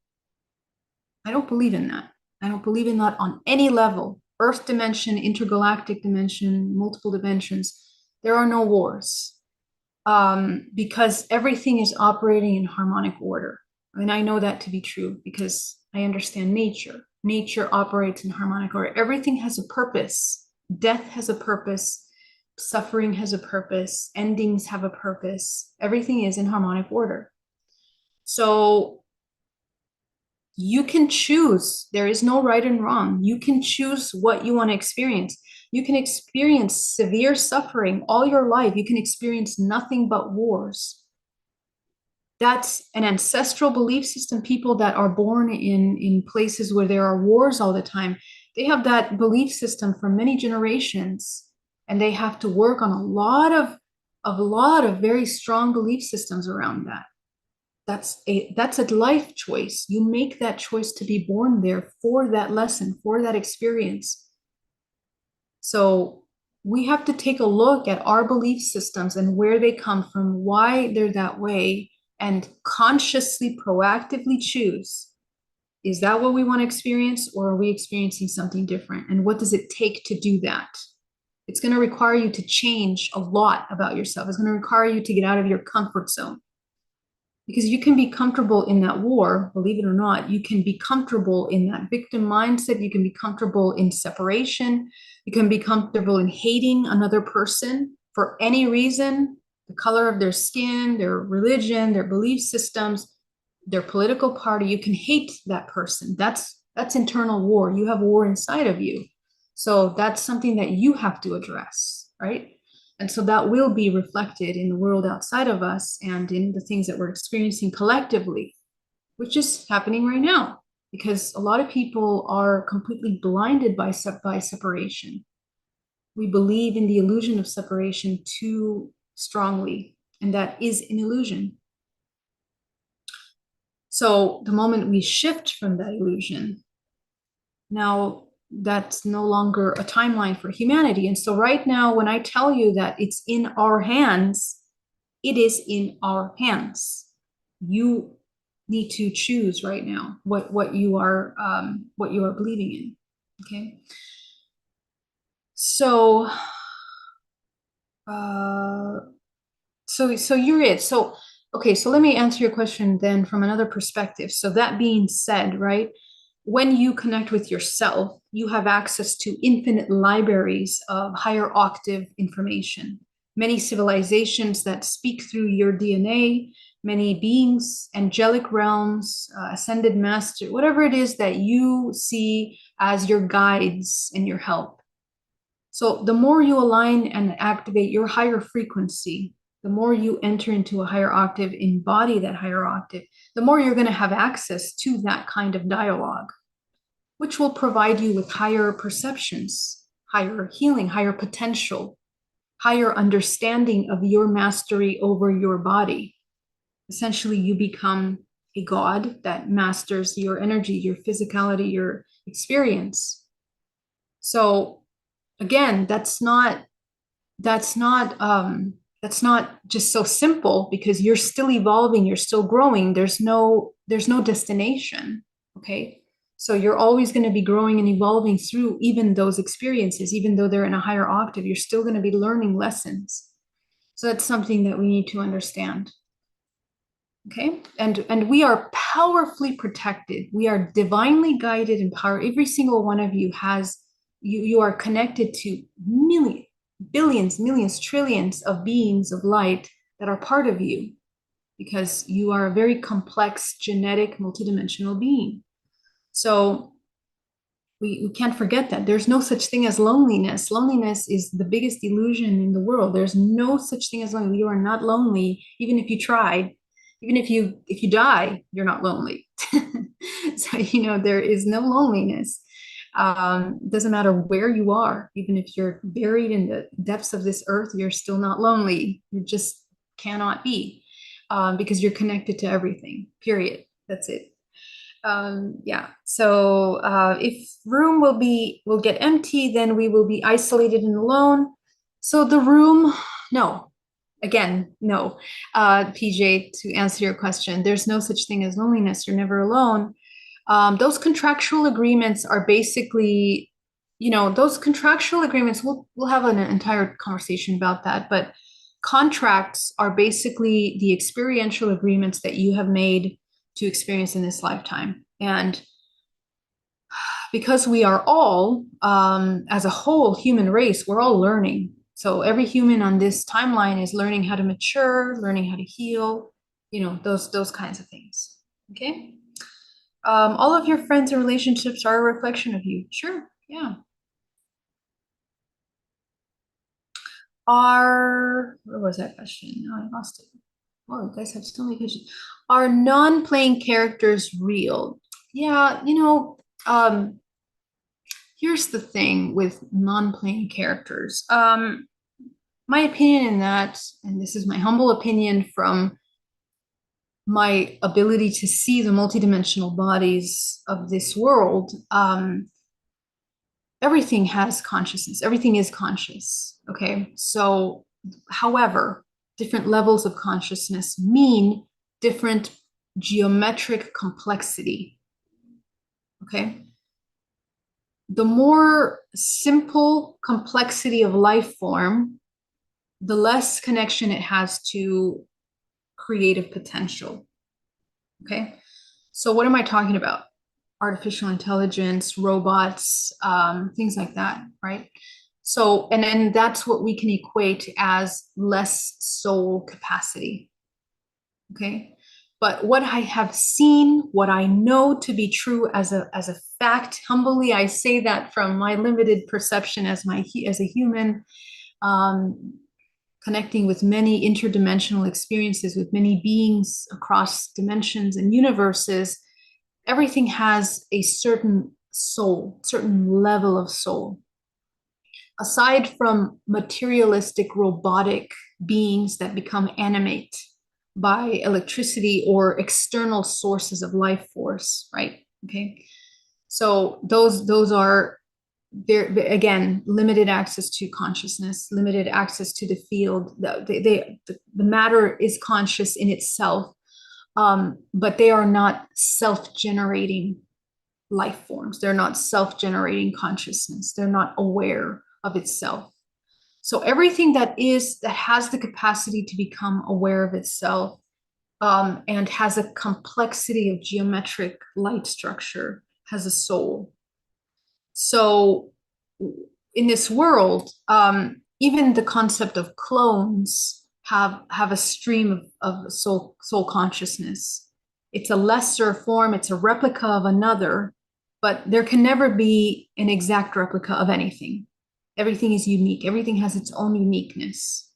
I don't believe in that. I don't believe in that on any level. Earth dimension, intergalactic dimension, multiple dimensions. There are no wars, because everything is operating in harmonic order. And I know that to be true because I understand nature. Nature operates in harmonic order. Everything has a purpose. Death has a purpose. Suffering has a purpose. Endings have a purpose. Everything is in harmonic order. So you can choose. There is no right and wrong. You can choose what you want to experience. You can experience severe suffering all your life. You can experience nothing but wars. That's an ancestral belief system. People that are born in places where there are wars all the time, they have that belief system for many generations, and they have to work on a lot of very strong belief systems around that. That's a life choice. You make that choice to be born there for that lesson, for that experience. So we have to take a look at our belief systems and where they come from, why they're that way, and consciously, proactively choose. Is that what we want to experience, or are we experiencing something different? And what does it take to do that? It's going to require you to change a lot about yourself. It's going to require you to get out of your comfort zone. Because you can be comfortable in that war, believe it or not. You can be comfortable in that victim mindset. You can be comfortable in separation. You can be comfortable in hating another person for any reason, the color of their skin, their religion, their belief systems, their political party. You can hate that person. That's internal war. You have war inside of you. So that's something that you have to address, right? And so that will be reflected in the world outside of us and in the things that we're experiencing collectively, which is happening right now, because a lot of people are completely blinded by separation. We believe in the illusion of separation too strongly, and that is an illusion. So the moment we shift from that illusion, now that's no longer a timeline for humanity. And so right now, when I tell you that it's in our hands, it is in our hands. You need to choose right now what you are believing in. Okay. So uh so you're it. So okay, so let me answer your question then from another perspective. So that being said, right, when you connect with yourself, you have access to infinite libraries of higher octave information, many civilizations that speak through your DNA, many beings, angelic realms, ascended master, whatever it is that you see as your guides and your help. So the more you align and activate your higher frequency, the more you enter into a higher octave, embody that higher octave, the more you're going to have access to that kind of dialogue, which will provide you with higher perceptions, higher healing, higher potential, higher understanding of your mastery over your body. Essentially, you become a god that masters your energy, your physicality, your experience. So again, that's not just so simple, because you're still evolving, you're still growing. There's no destination. Okay. So you're always going to be growing and evolving through even those experiences, even though they're in a higher octave, you're still going to be learning lessons. So that's something that we need to understand. Okay. And we are powerfully protected. We are divinely guided and powered. Every single one of you has, you are connected to millions, billions, millions, trillions of beings of light that are part of you, because you are a very complex genetic multidimensional being. So we can't forget that there's no such thing as loneliness. Loneliness is the biggest illusion in the world. There's no such thing as lonely. You are not lonely, even if you tried. Even if you die, you're not lonely. So there is no loneliness. Doesn't matter where you are, even if you're buried in the depths of this earth, you're still not lonely. You just cannot be, because you're connected to everything. Period. That's it. Yeah. So if room will get empty, then we will be isolated and alone. So the room, no. Again, no. PJ, to answer your question, there's no such thing as loneliness. You're never alone. Those contractual agreements are basically, those contractual agreements, we'll have an entire conversation about that, but contracts are basically the experiential agreements that you have made to experience in this lifetime. And because we are all, as a whole human race, we're all learning. So every human on this timeline is learning how to mature, learning how to heal, those kinds of things. Okay. All of your friends and relationships are a reflection of you. Sure. Yeah. Where was that question? No, I lost it. Oh, you guys have so many questions. Are non-playing characters real? Yeah, here's the thing with non-playing characters. My opinion in that, and this is my humble opinion from my ability to see the multidimensional bodies of this world, everything has consciousness. Everything is conscious. Okay. So, however, different levels of consciousness mean different geometric complexity. Okay. The more simple complexity of life form, the less connection it has to creative potential. Okay. So, what am I talking about? Artificial intelligence, robots, things like that, right? So, and then that's what we can equate as less soul capacity. Okay. But what I have seen, what I know to be true as a fact, humbly I say that from my limited perception as a human, um, connecting with many interdimensional experiences with many beings across dimensions and universes, everything has a certain soul, certain level of soul. Aside from materialistic robotic beings that become animate by electricity or external sources of life force, right? Okay. So those are there again, limited access to consciousness, limited access to the field. The matter is conscious in itself, but they are not self-generating life forms. They're not self-generating consciousness. They're not aware of itself. So everything that has the capacity to become aware of itself, and has a complexity of geometric light structure, has a soul. So in this world, even the concept of clones have a stream of soul consciousness. It's a lesser form, it's a replica of another, but there can never be an exact replica of anything. Everything is unique, everything has its own uniqueness.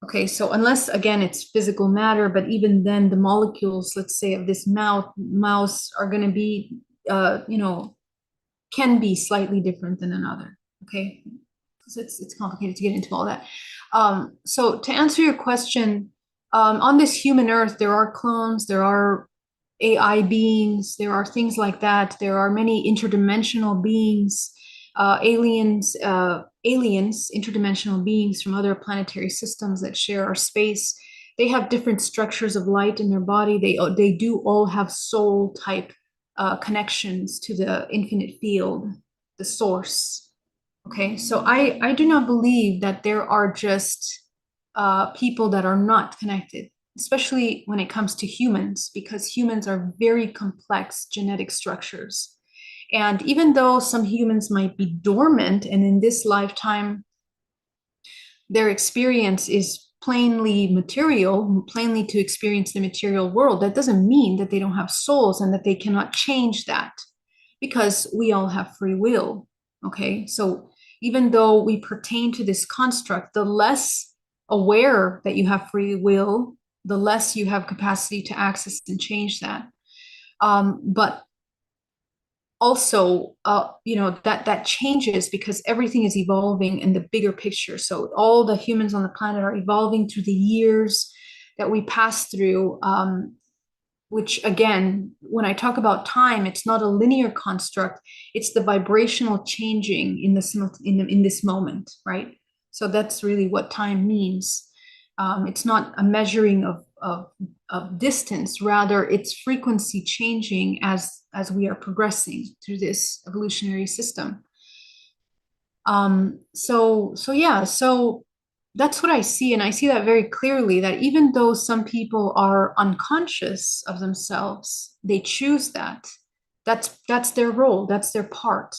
Okay, so unless again it's physical matter, but even then the molecules, let's say, of this mouse are going to be, can be slightly different than another. Okay, because it's complicated to get into all that. So to answer your question, on this human Earth, there are clones, there are AI beings, there are things like that. There are many interdimensional beings, aliens, interdimensional beings from other planetary systems that share our space. They have different structures of light in their body. They do all have soul type connections to the infinite field, the source. Okay, so I do not believe that there are just people that are not connected, especially when it comes to humans, because humans are very complex genetic structures. And even though some humans might be dormant and in this lifetime their experience is plainly material, plainly to experience the material world, that doesn't mean that they don't have souls and that they cannot change that, because we all have free will. Okay, so even though we pertain to this construct, the less aware that you have free will, the less you have capacity to access and change that. But also, that changes because everything is evolving in the bigger picture. So all the humans on the planet are evolving through the years that we pass through, which again, when I talk about time, it's not a linear construct, it's the vibrational changing in this moment, right? So that's really what time means. It's not a measuring of distance, rather it's frequency changing as we are progressing through this evolutionary system. So that's what I see, and I see that very clearly, that even though some people are unconscious of themselves, they choose that. That's their role, that's their part.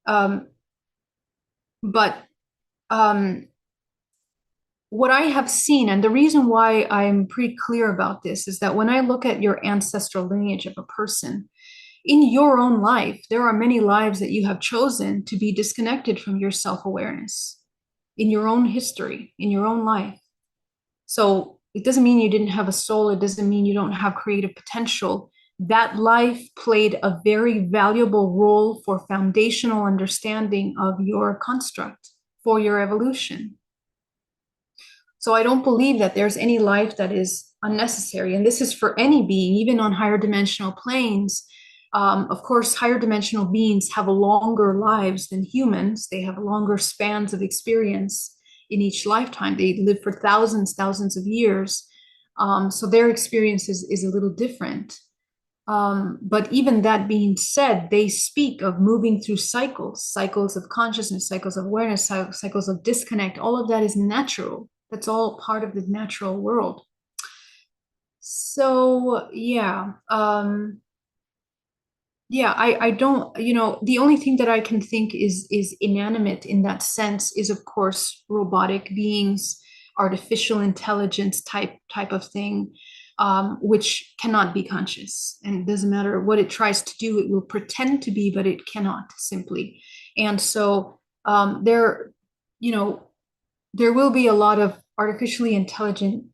Um, but what I have seen, and the reason why I'm pretty clear about this, is that when I look at your ancestral lineage of a person, in your own life, there are many lives that you have chosen to be disconnected from your self-awareness in your own history, in your own life. So it doesn't mean you didn't have a soul. It doesn't mean you don't have creative potential. That life played a very valuable role for foundational understanding of your construct for your evolution. So I don't believe that there's any life that is unnecessary. And this is for any being, even on higher dimensional planes. Of course, higher dimensional beings have longer lives than humans. They have longer spans of experience in each lifetime. They live for thousands of years. So their experience is a little different. But even that being said, they speak of moving through cycles of consciousness, cycles of awareness, cycles of disconnect. All of that is natural. That's all part of the natural world. So I don't, the only thing that I can think is inanimate in that sense is, of course, robotic beings, artificial intelligence type of thing. which cannot be conscious. And it doesn't matter what it tries to do, it will pretend to be, but it cannot simply. And so there, you know, there will be a lot of artificially intelligent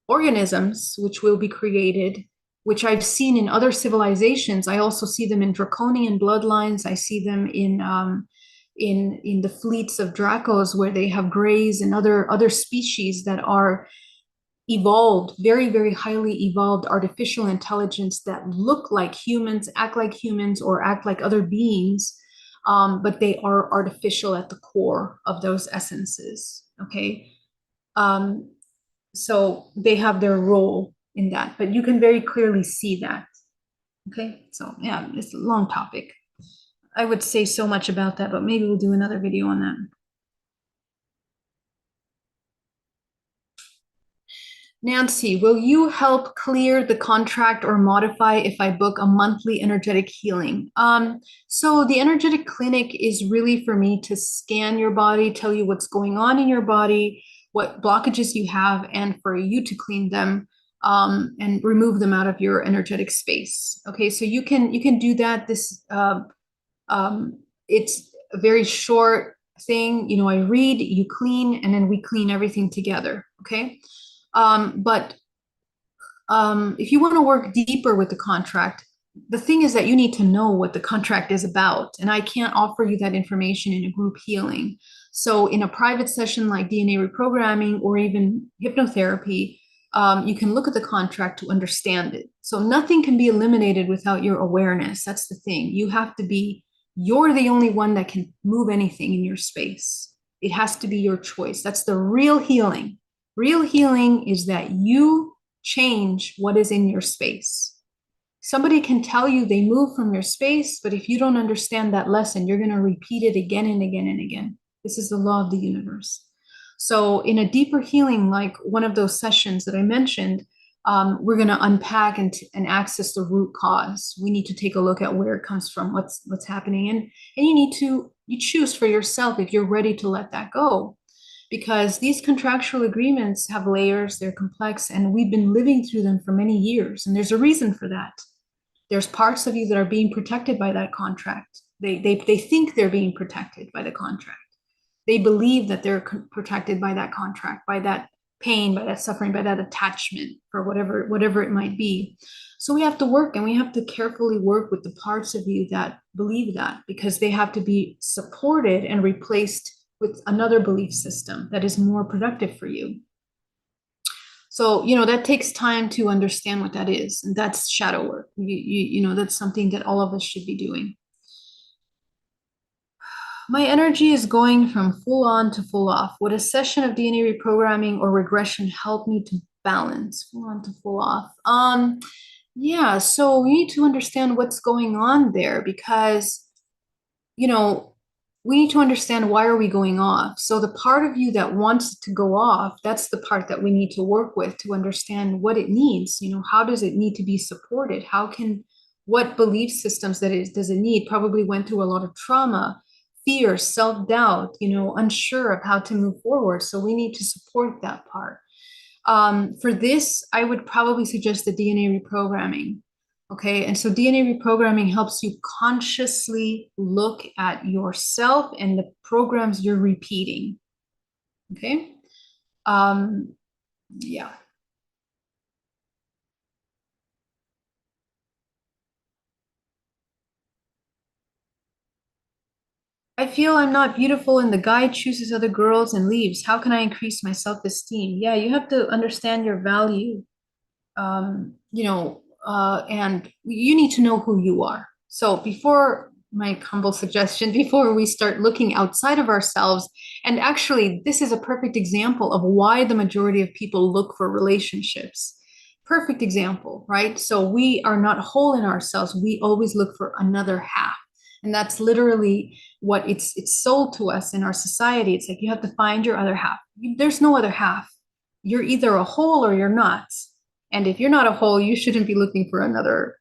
organisms which will be created, which I've seen in other civilizations. I also see them in draconian bloodlines. I see them in the fleets of Dracos, where they have greys and other species that are evolved, very, very highly evolved artificial intelligence that look like humans, act like humans, or act like other beings, but they are artificial at the core of those essences. Okay. Um, so they have their role in that, but you can very clearly see that. Okay. So yeah, it's a long topic. I would say so much about that, but maybe we'll do another video on that. Nancy, will you help clear the contract or modify if I book a monthly energetic healing? So the energetic clinic is really for me to scan your body, tell you what's going on in your body, what blockages you have, and for you to clean them and remove them out of your energetic space. Okay, so you can do that. It's a very short thing. I read, you clean, and then we clean everything together. Okay. But if you want to work deeper with the contract, the thing is that you need to know what the contract is about. And I can't offer you that information in a group healing. So in a private session like DNA reprogramming or even hypnotherapy, you can look at the contract to understand it. So nothing can be eliminated without your awareness. That's the thing. You're the only one that can move anything in your space. It has to be your choice. That's the real healing. Real healing is that you change what is in your space. Somebody can tell you they move from your space, but if you don't understand that lesson, you're going to repeat it again and again and again. This is the law of the universe. So in a deeper healing, like one of those sessions that I mentioned, we're going to unpack and access the root cause. We need to take a look at where it comes from, what's happening, and you choose for yourself if you're ready to let that go. Because these contractual agreements have layers, they're complex, and we've been living through them for many years. And there's a reason for that. There's parts of you that are being protected by that contract. They think they're being protected by the contract. They believe that they're protected by that contract, by that pain, by that suffering, by that attachment, for whatever it might be. So we have to work, and we have to carefully work with the parts of you that believe that, because they have to be supported and replaced with another belief system that is more productive for you. So, that takes time to understand what that is. And that's shadow work. That's something that all of us should be doing. My energy is going from full on to full off. Would a session of DNA reprogramming or regression help me to balance full on to full off? Yeah, so we need to understand what's going on there, because, we need to understand, why are we going off? So the part of you that wants to go off, that's the part that we need to work with to understand what it needs. How does it need to be supported? What belief systems does it need? Probably went through a lot of trauma, fear, self-doubt, unsure of how to move forward. So we need to support that part. For this, I would probably suggest the DNA reprogramming. Okay, and so DNA reprogramming helps you consciously look at yourself and the programs you're repeating. Okay, yeah. I feel I'm not beautiful and the guy chooses other girls and leaves. How can I increase my self-esteem? Yeah, you have to understand your value. And you need to know who you are. So before, my humble suggestion, before we start looking outside of ourselves, and actually, this is a perfect example of why the majority of people look for relationships. Perfect example, right? So we are not whole in ourselves. We always look for another half. And that's literally what it's sold to us in our society. It's like, you have to find your other half. There's no other half. You're either a whole or you're not. And if you're not a whole, you shouldn't be looking for another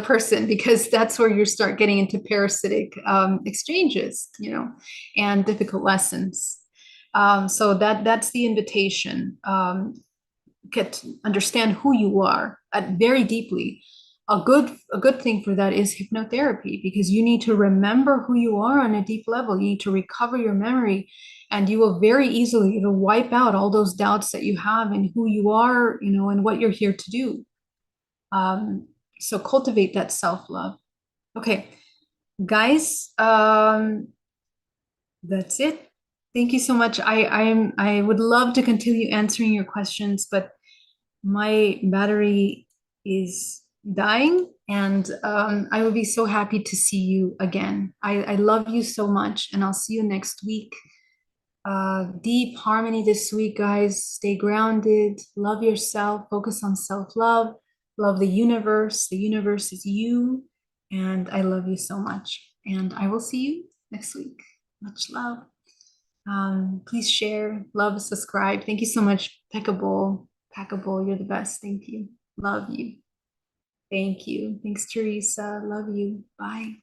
person, because that's where you start getting into parasitic exchanges, and difficult lessons. So that's the invitation, get to understand who you are very deeply. A good thing for that is hypnotherapy, because you need to remember who you are on a deep level. You need to recover your memory, and you will very easily, it'll wipe out all those doubts that you have in who you are, and what you're here to do. Um, so cultivate that self-love. Okay, guys, that's it. Thank you so much. I would love to continue answering your questions, but my battery is dying, and I will be so happy to see you again. I love you so much, and I'll see you next week. Deep harmony this week, guys. Stay grounded, love yourself, focus on self-love, love the universe. The universe is you, and I love you so much. And I will see you next week. Much love. Please share, love, subscribe. Thank you so much, Peckable. Peckable, you're the best. Thank you. Love you. Thank you. Thanks, Teresa. Love you. Bye.